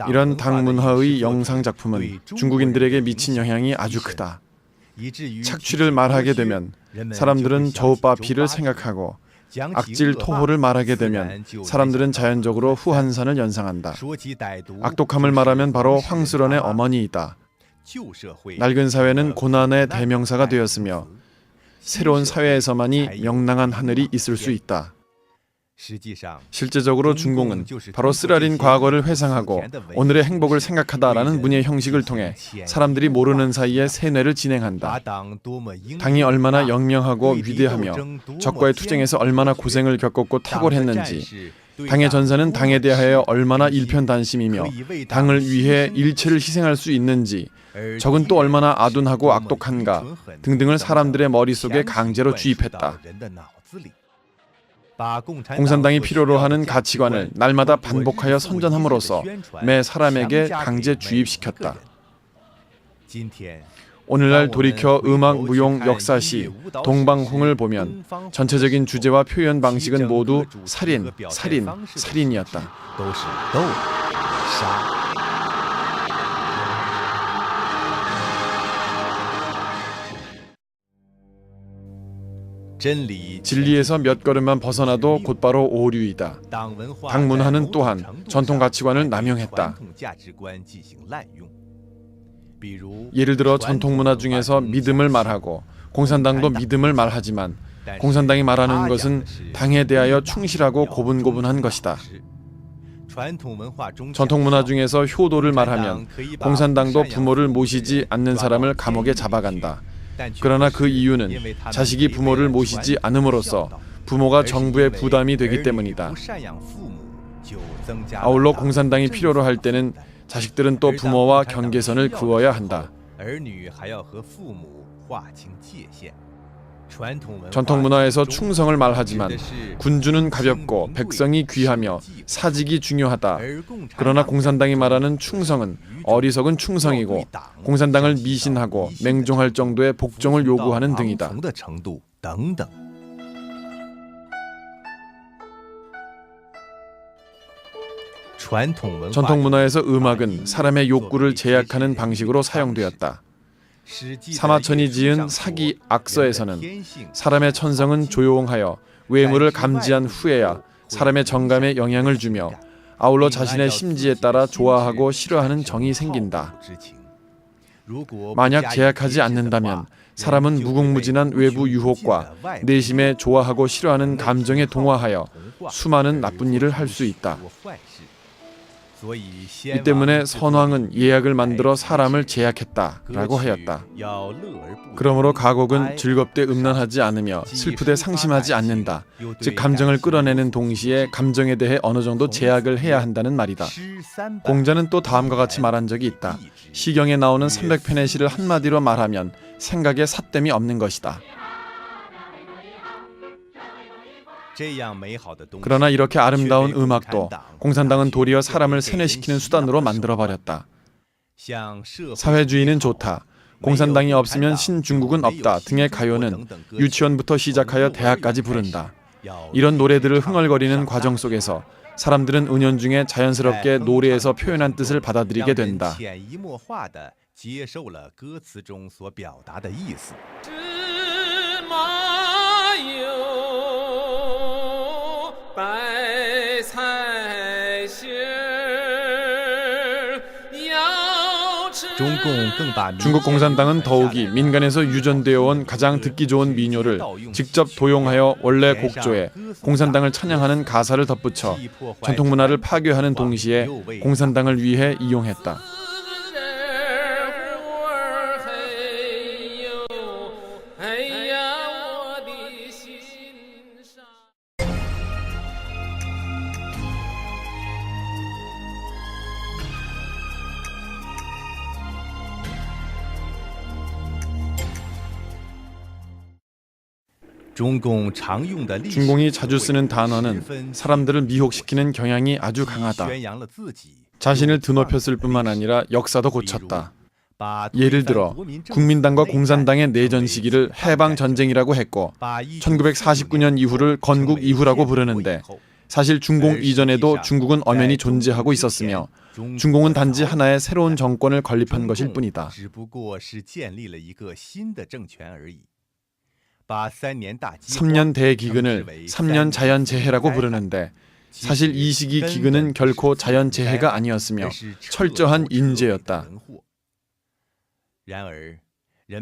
이런 당 문화의 영상 작품은 중국인들에게 미친 영향이 아주 크다. 착취를 말하게 되면 사람들은 저우바피를 생각하고 악질 토호를 말하게 되면 사람들은 자연적으로 후한산을 연상한다. 악독함을 말하면 바로 황수론의 어머니이다. 낡은 사회는 고난의 대명사가 되었으며 새로운 사회에서만이 명랑한 하늘이 있을 수 있다. 실제적으로 중공은 바로 쓰라린 과거를 회상하고 오늘의 행복을 생각하다라는 문예 형식을 통해 사람들이 모르는 사이에 세뇌를 진행한다. 당이 얼마나 영명하고 위대하며 적과의 투쟁에서 얼마나 고생을 겪었고 탁월했는지, 당의 전사는 당에 대하여 얼마나 일편단심이며 당을 위해 일체를 희생할 수 있는지, 적은 또 얼마나 아둔하고 악독한가 등등을 사람들의 머릿속에 강제로 주입했다. 공산당이 필요로 하는 가치관을 날마다 반복하여 선전함으로써 매 사람에게 강제 주입시켰다. 오늘날 돌이켜 음악, 무용, 역사시, 동방홍을 보면 전체적인 주제와 표현 방식은 모두 살인, 살인, 살인이었다. 진리에서 몇 걸음만 벗어나도 곧바로 오류이다. 당 문화는 또한 전통 가치관을 남용했다. 예를 들어 전통 문화 중에서 믿음을 말하고 공산당도 믿음을 말하지만 공산당이 말하는 것은 당에 대하여 충실하고 고분고분한 것이다. 전통 문화 중에서 효도를 말하면 공산당도 부모를 모시지 않는 사람을 감옥에 잡아간다. 그러나 그 이유는 자식이 부모를 모시지 않음으로써 부모가 정부의 부담이 되기 때문이다. 아울러 공산당이 필요로 할 때는 자식들은 또 부모와 경계선을 그어야 한다. 전통 문화에서 충성을 말하지만 군주는 가볍고 백성이 귀하며 사직이 중요하다. 그러나 공산당이 말하는 충성은 어리석은 충성이고 공산당을 미신하고 맹종할 정도의 복종을 요구하는 등이다. 전통 문화에서 음악은 사람의 욕구를 제약하는 방식으로 사용되었다. 사마천이 지은 사기 악서에서는 사람의 천성은 조용하여 외모를 감지한 후에야 사람의 정감에 영향을 주며 아울러 자신의 심지에 따라 좋아하고 싫어하는 정이 생긴다. 만약 제약하지 않는다면 사람은 무궁무진한 외부 유혹과 내심에 좋아하고 싫어하는 감정에 동화하여 수많은 나쁜 일을 할 수 있다. 이 때문에 선왕은 예약을 만들어 사람을 제약했다라고 하였다. 그러므로 가곡은 즐겁되 음란하지 않으며 슬프되 상심하지 않는다. 즉 감정을 끌어내는 동시에 감정에 대해 어느 정도 제약을 해야 한다는 말이다. 공자는 또 다음과 같이 말한 적이 있다. 시경에 나오는 300편의 시를 한마디로 말하면 생각에 삿됨이 없는 것이다. 그러나 이렇게 아름다운 음악도 공산당은 도리어 사람을 세뇌시키는 수단으로 만들어버렸다. 사회주의는 좋다, 공산당이 없으면 신중국은 없다 등의 가요는 유치원부터 시작하여 대학까지 부른다. 이런 노래들을 흥얼거리는 과정 속에서 사람들은 은연중에 자연스럽게 노래에서 표현한 뜻을 받아들이게 된다. 중국 공산당은 더욱이 민간에서 유전되어 온 가장 듣기 좋은 민요를 직접 도용하여 원래 곡조에 공산당을 찬양하는 가사를 덧붙여 전통 문화를 파괴하는 동시에 공산당을 위해 이용했다. 중공이 자주 쓰는 단어는 사람들을 미혹시키는 경향이 아주 강하다. 자신을 드높였을 뿐만 아니라 역사도 고쳤다. 예를 들어 국민당과 공산당의 내전 시기를 해방전쟁이라고 했고 1949년 이후를 건국 이후라고 부르는데 사실 중공 이전에도 중국은 엄연히 존재하고 있었으며 중공은 단지 하나의 새로운 정권을 건립한 것일 뿐이다. 3년 대기근을 3년 자연재해라고 부르는데 사실 이 시기 기근은 결코 자연재해가 아니었으며 철저한 인재였다.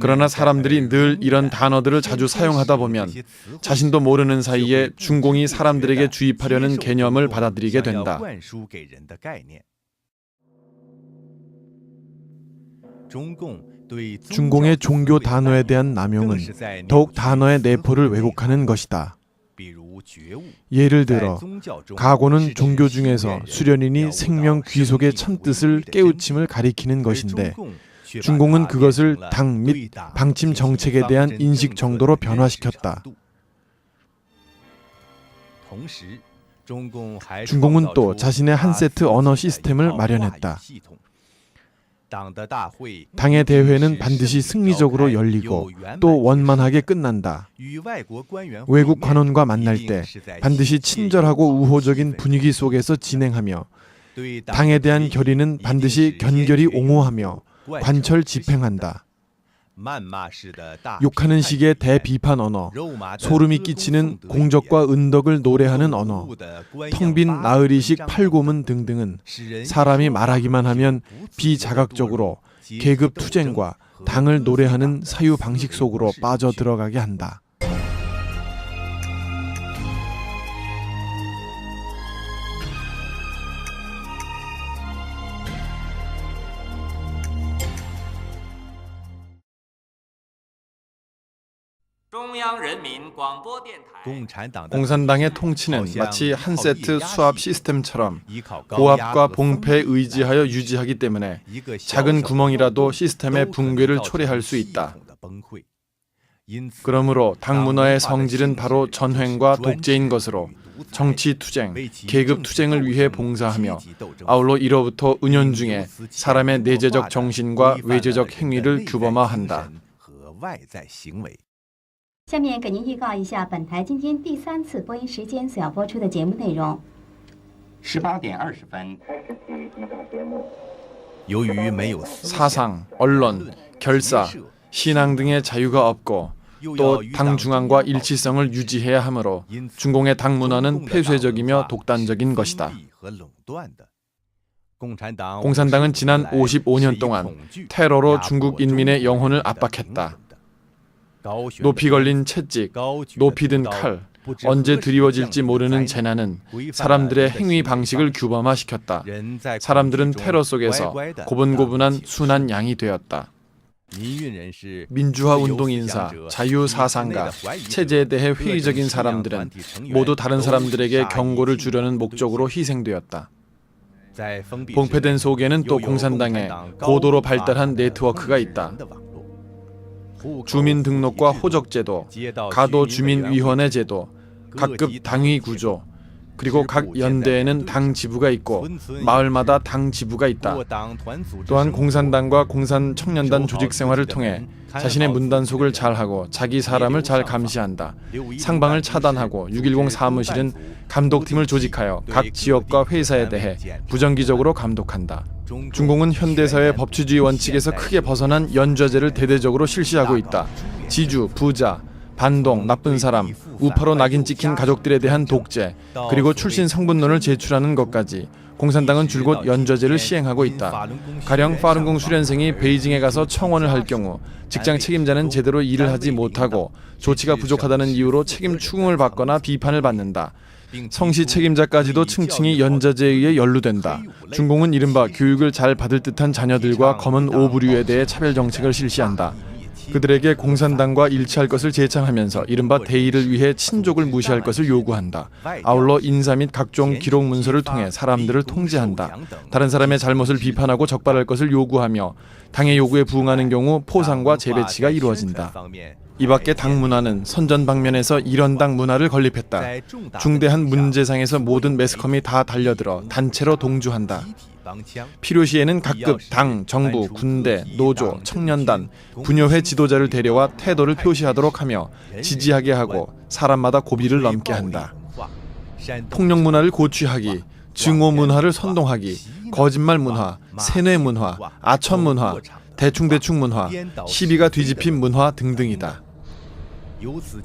그러나 사람들이 늘 이런 단어들을 자주 사용하다 보면 자신도 모르는 사이에 중공이 사람들에게 주입하려는 개념을 받아들이게 된다. 중공의 종교 단어에 대한 남용은 더욱 단어의 내포를 왜곡하는 것이다. 예를 들어 가고는 종교 중에서 수련인이 생명 귀속의 참뜻을 깨우침을 가리키는 것인데 중공은 그것을 당 및 방침 정책에 대한 인식 정도로 변화시켰다. 중공은 또 자신의 한 세트 언어 시스템을 마련했다. 당의 대회는 반드시 승리적으로 열리고 또 원만하게 끝난다. 외국 관원과 만날 때 반드시 친절하고 우호적인 분위기 속에서 진행하며 당에 대한 결의는 반드시 견결히 옹호하며 관철 집행한다. 욕하는 식의 대비판 언어, 소름이 끼치는 공적과 은덕을 노래하는 언어, 텅 빈 나으리식 팔고문 등등은 사람이 말하기만 하면 비자각적으로 계급 투쟁과 당을 노래하는 사유 방식 속으로 빠져들어가게 한다. 공산당의 통치는 마치 한 세트 수압 시스템처럼 고압과 봉패에 의지하여 유지하기 때문에 작은 구멍이라도 시스템의 붕괴를 초래할 수 있다. 그러므로 당 문화의 성질은 바로 전횡과 독재인 것으로 정치 투쟁, 계급 투쟁을 위해 봉사하며 아울러 이로부터 은연중에 사람의 내재적 정신과 외재적 행위를 규범화한다. 下面给您预告一下本台今天第3次播音时间所要播出的节目内容。18点20分。由于没有 사상, 언론, 결사, 신앙 등의 자유가 없고 또 당 중앙과 일치성을 유지해야 하므로 중공의 당 문화는 폐쇄적이며 독단적인 것이다. 공산당은 지난 55년 동안 테러로 중국 인민의 영혼을 압박했다. 높이 걸린 채찍, 높이 든 칼, 언제 드리워질지 모르는 재난은 사람들의 행위 방식을 규범화시켰다. 사람들은 테러 속에서 고분고분한 순한 양이 되었다. 민주화 운동 인사, 자유 사상가, 체제에 대해 회의적인 사람들은 모두 다른 사람들에게 경고를 주려는 목적으로 희생되었다. 봉폐된 속에는 또 공산당의 고도로 발달한 네트워크가 있다. 주민등록과 호적제도, 가도주민위원회 제도, 각급 당위 구조, 그리고 각 연대에는 당 지부가 있고 마을마다 당 지부가 있다. 또한 공산당과 공산청년단 조직 생활을 통해 자신의 문단속을 잘하고 자기 사람을 잘 감시한다. 상방을 차단하고 610 사무실은 감독팀을 조직하여 각 지역과 회사에 대해 부정기적으로 감독한다. 중공은 현대사회 법치주의 원칙에서 크게 벗어난 연좌제를 대대적으로 실시하고 있다. 지주, 부자, 반동, 나쁜 사람, 우파로 낙인 찍힌 가족들에 대한 독재, 그리고 출신 성분론을 제출하는 것까지 공산당은 줄곧 연좌제를 시행하고 있다. 가령 파룬궁 수련생이 베이징에 가서 청원을 할 경우 직장 책임자는 제대로 일을 하지 못하고 조치가 부족하다는 이유로 책임 추궁을 받거나 비판을 받는다. 성시 책임자까지도 층층이 연좌제에 의해 연루된다. 중공은 이른바 교육을 잘 받을 듯한 자녀들과 검은 오부류에 대해 차별 정책을 실시한다. 그들에게 공산당과 일치할 것을 제창하면서 이른바 대의를 위해 친족을 무시할 것을 요구한다. 아울러 인사 및 각종 기록 문서를 통해 사람들을 통제한다. 다른 사람의 잘못을 비판하고 적발할 것을 요구하며 당의 요구에 부응하는 경우 포상과 재배치가 이루어진다. 이 밖에 당 문화는 선전 방면에서 이런 당 문화를 건립했다. 중대한 문제상에서 모든 매스컴이 다 달려들어 단체로 동조한다. 필요시에는 각급 당, 정부, 군대, 노조, 청년단, 분여회 지도자를 데려와 태도를 표시하도록 하며 지지하게 하고 사람마다 고비를 넘게 한다. 폭력 문화를 고취하기, 증오 문화를 선동하기, 거짓말 문화, 세뇌 문화, 아첨 문화, 대충대충 문화, 시비가 뒤집힌 문화 등등이다.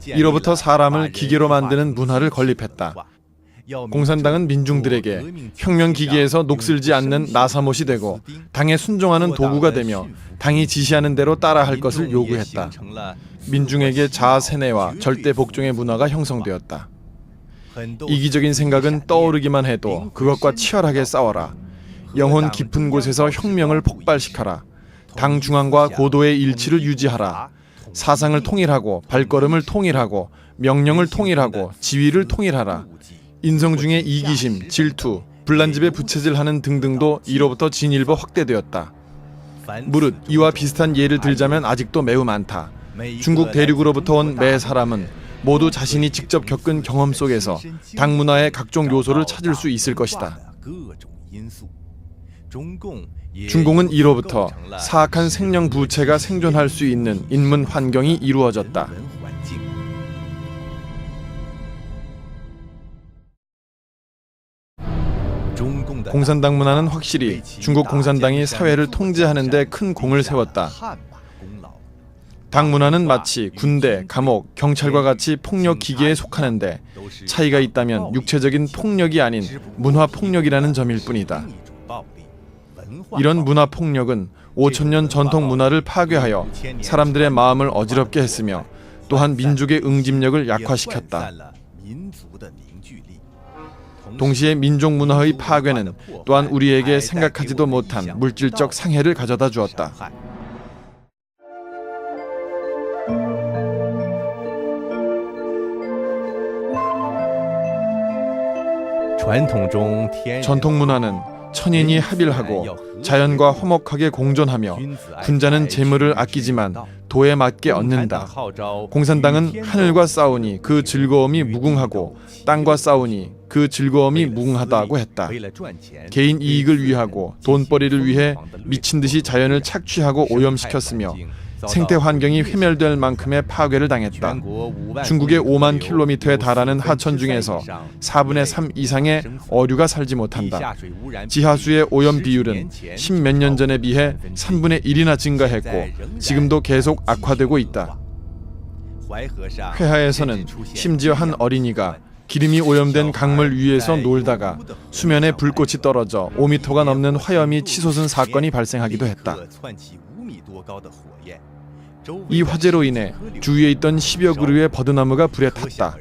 이로부터 사람을 기계로 만드는 문화를 건립했다. 공산당은 민중들에게 혁명기계에서 녹슬지 않는 나사못이 되고 당에 순종하는 도구가 되며 당이 지시하는 대로 따라할 것을 요구했다. 민중에게 자아세뇌와 절대 복종의 문화가 형성되었다. 이기적인 생각은 떠오르기만 해도 그것과 치열하게 싸워라. 영혼 깊은 곳에서 혁명을 폭발시켜라. 당 중앙과 고도의 일치를 유지하라. 사상을 통일하고 발걸음을 통일하고 명령을 통일하고 지위를 통일하라. 인성 중에 이기심, 질투, 불난집에 부채질하는 등등도 이로부터 진일보 확대되었다. 무릇 이와 비슷한 예를 들자면 아직도 매우 많다. 중국 대륙으로부터 온 매 사람은 모두 자신이 직접 겪은 경험 속에서 당 문화의 각종 요소를 찾을 수 있을 것이다. 중공은 이로부터 사악한 생령 부채가 생존할 수 있는 인문 환경이 이루어졌다. 공산당 문화는 확실히 중국 공산당이 사회를 통제하는 데 큰 공을 세웠다. 당 문화는 마치 군대, 감옥, 경찰과 같이 폭력 기계에 속하는데 차이가 있다면 육체적인 폭력이 아닌 문화 폭력이라는 점일 뿐이다. 이런 문화 폭력은 5,000년 전통 문화를 파괴하여 사람들의 마음을 어지럽게 했으며 또한 민족의 응집력을 약화시켰다. 동시에 민족 문화의 파괴는 또한 우리에게 생각하지도 못한 물질적 상해를 가져다 주었다. 전통 문화는 천인이 합일하고 자연과 화목하게 공존하며 군자는 재물을 아끼지만 도에 맞게 얻는다. 공산당은 하늘과 싸우니 그 즐거움이 무궁하고 땅과 싸우니 그 즐거움이 무궁하다고 했다. 개인 이익을 위하고 돈벌이를 위해 미친 듯이 자연을 착취하고 오염시켰으며 생태 환경이 회멸될 만큼의 파괴를 당했다. 중국의 5만 킬로미터에 달하는 하천 중에서 4분의 3 이상의 어류가 살지 못한다. 지하수의 오염 비율은 10몇 년 전에 비해 3분의 1이나 증가했고 지금도 계속 악화되고 있다. 회하에서는 심지어 한 어린이가 기름이 오염된 강물 위에서 놀다가 수면에 불꽃이 떨어져 5m가 넘는 화염이 치솟은 사건이 발생하기도 했다. 이 화재로 인해 주위에 있던 10여 그루의 버드나무가 불에 탔다.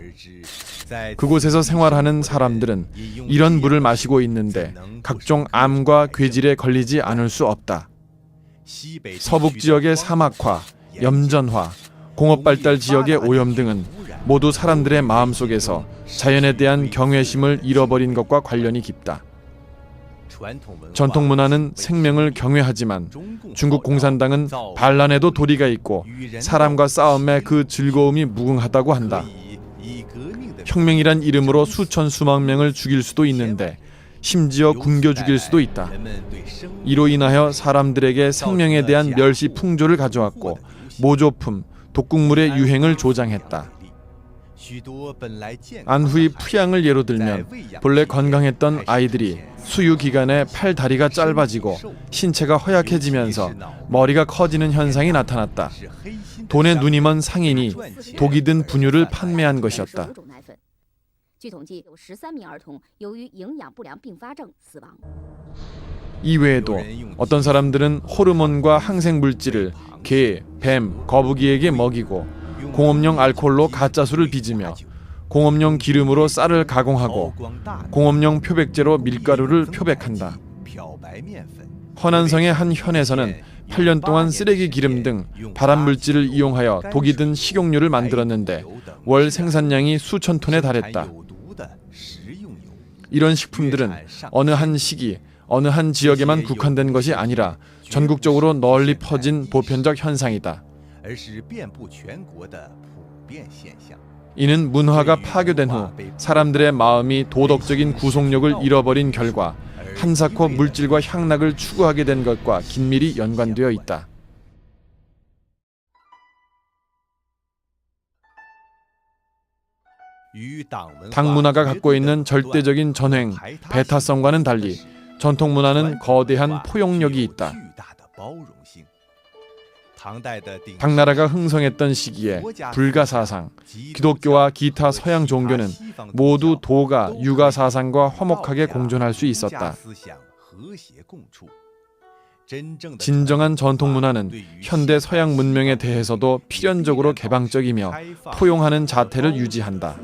그곳에서 생활하는 사람들은 이런 물을 마시고 있는데 각종 암과 괴질에 걸리지 않을 수 없다. 서북 지역의 사막화, 염전화, 공업발달 지역의 오염 등은 모두 사람들의 마음속에서 자연에 대한 경외심을 잃어버린 것과 관련이 깊다. 전통 문화는 생명을 경외하지만 중국 공산당은 반란에도 도리가 있고 사람과 싸움에 그 즐거움이 무궁하다고 한다. 혁명이란 이름으로 수천 수만 명을 죽일 수도 있는데 심지어 굶겨 죽일 수도 있다. 이로 인하여 사람들에게 생명에 대한 멸시 풍조를 가져왔고 모조품, 독극물의 유행을 조장했다. 안후의 푸양을 예로 들면 본래 건강했던 아이들이 수유 기간에 팔 다리가 짧아지고 신체가 허약해지면서 머리가 커지는 현상이 나타났다. 돈에 눈이 먼 상인이 독이 든 분유를 판매한 것이었다. 이외에도 어떤 사람들은 호르몬과 항생 물질을 개, 뱀, 거북이에게 먹이고 공업용 알코올로 가짜수를 빚으며 공업용 기름으로 쌀을 가공하고 공업용 표백제로 밀가루를 표백한다. 허난성의 한 현에서는 8년 동안 쓰레기 기름 등 발암물질을 이용하여 독이 든 식용유를 만들었는데 월 생산량이 수천 톤에 달했다. 이런 식품들은 어느 한 시기, 어느 한 지역에만 국한된 것이 아니라 전국적으로 널리 퍼진 보편적 현상이다. 이는 문화가 파괴된 후 사람들의 마음이 도덕적인 구속력을 잃어버린 결과 한사코 물질과 향락을 추구하게 된 것과 긴밀히 연관되어 있다. 당 문화가 갖고 있는 절대적인 전횡, 배타성과는 달리 전통 문화는 거대한 포용력이 있다. 당나라가 흥성했던 시기에 불가사상, 기독교와 기타 서양 종교는 모두 도가 유가사상과 화목하게 공존할 수 있었다. 진정한 전통 문화는 현대 서양 문명에 대해서도 필연적으로 개방적이며 포용하는 자태를 유지한다.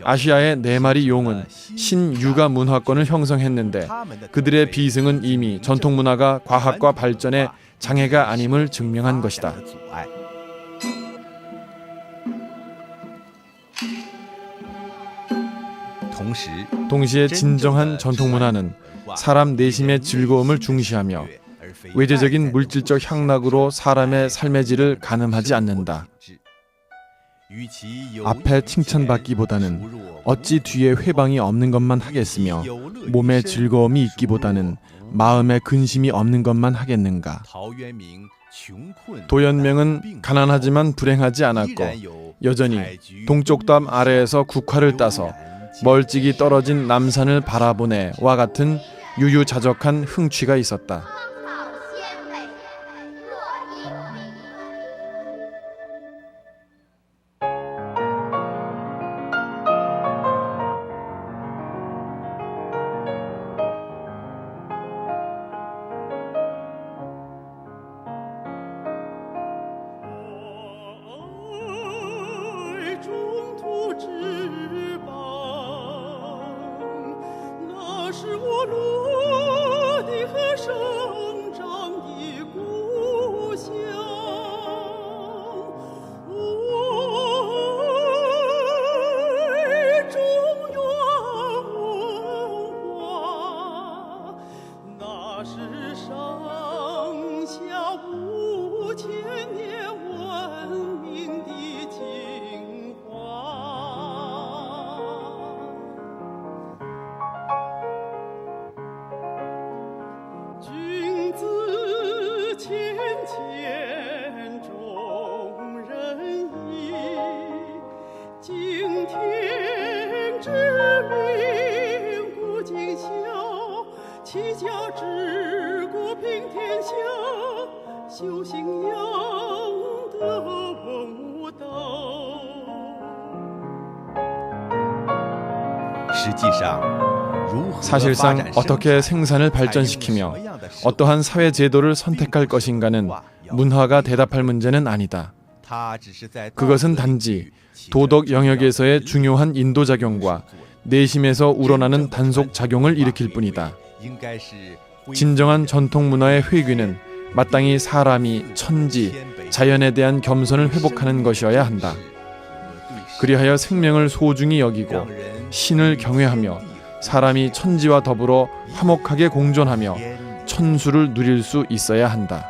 아시아의 4마리 용은 신유가 문화권을 형성했는데 그들의 비승은 이미 전통 문화가 과학과 발전에 장애가 아님을 증명한 것이다. 동시에 진정한 전통 문화는 사람 내심의 즐거움을 중시하며 외재적인 물질적 향락으로 사람의 삶의 질을 가늠하지 않는다. 앞에 칭찬받기보다는 어찌 뒤에 회방이 없는 것만 하겠으며 몸에 즐거움이 있기보다는 마음에 근심이 없는 것만 하겠는가. 도연명은 가난하지만 불행하지 않았고 여전히 동쪽담 아래에서 국화를 따서 멀찍이 떨어진 남산을 바라보네와 같은 유유자적한 흥취가 있었다. 修行养得悟道。 사실상 어떻게 생산을 발전시키며 어떠한 사회 제도를 선택할 것인가는 문화가 대답할 문제는 아니다. 그것은 단지 도덕 영역에서의 중요한 인도작용과 내심에서 우러나는 단속작용을 일으킬 뿐이다. 진정한 전통 문화의 회귀는 마땅히 사람이 천지, 자연에 대한 겸손을 회복하는 것이어야 한다. 그리하여 생명을 소중히 여기고 신을 경외하며 사람이 천지와 더불어 화목하게 공존하며 천수를 누릴 수 있어야 한다.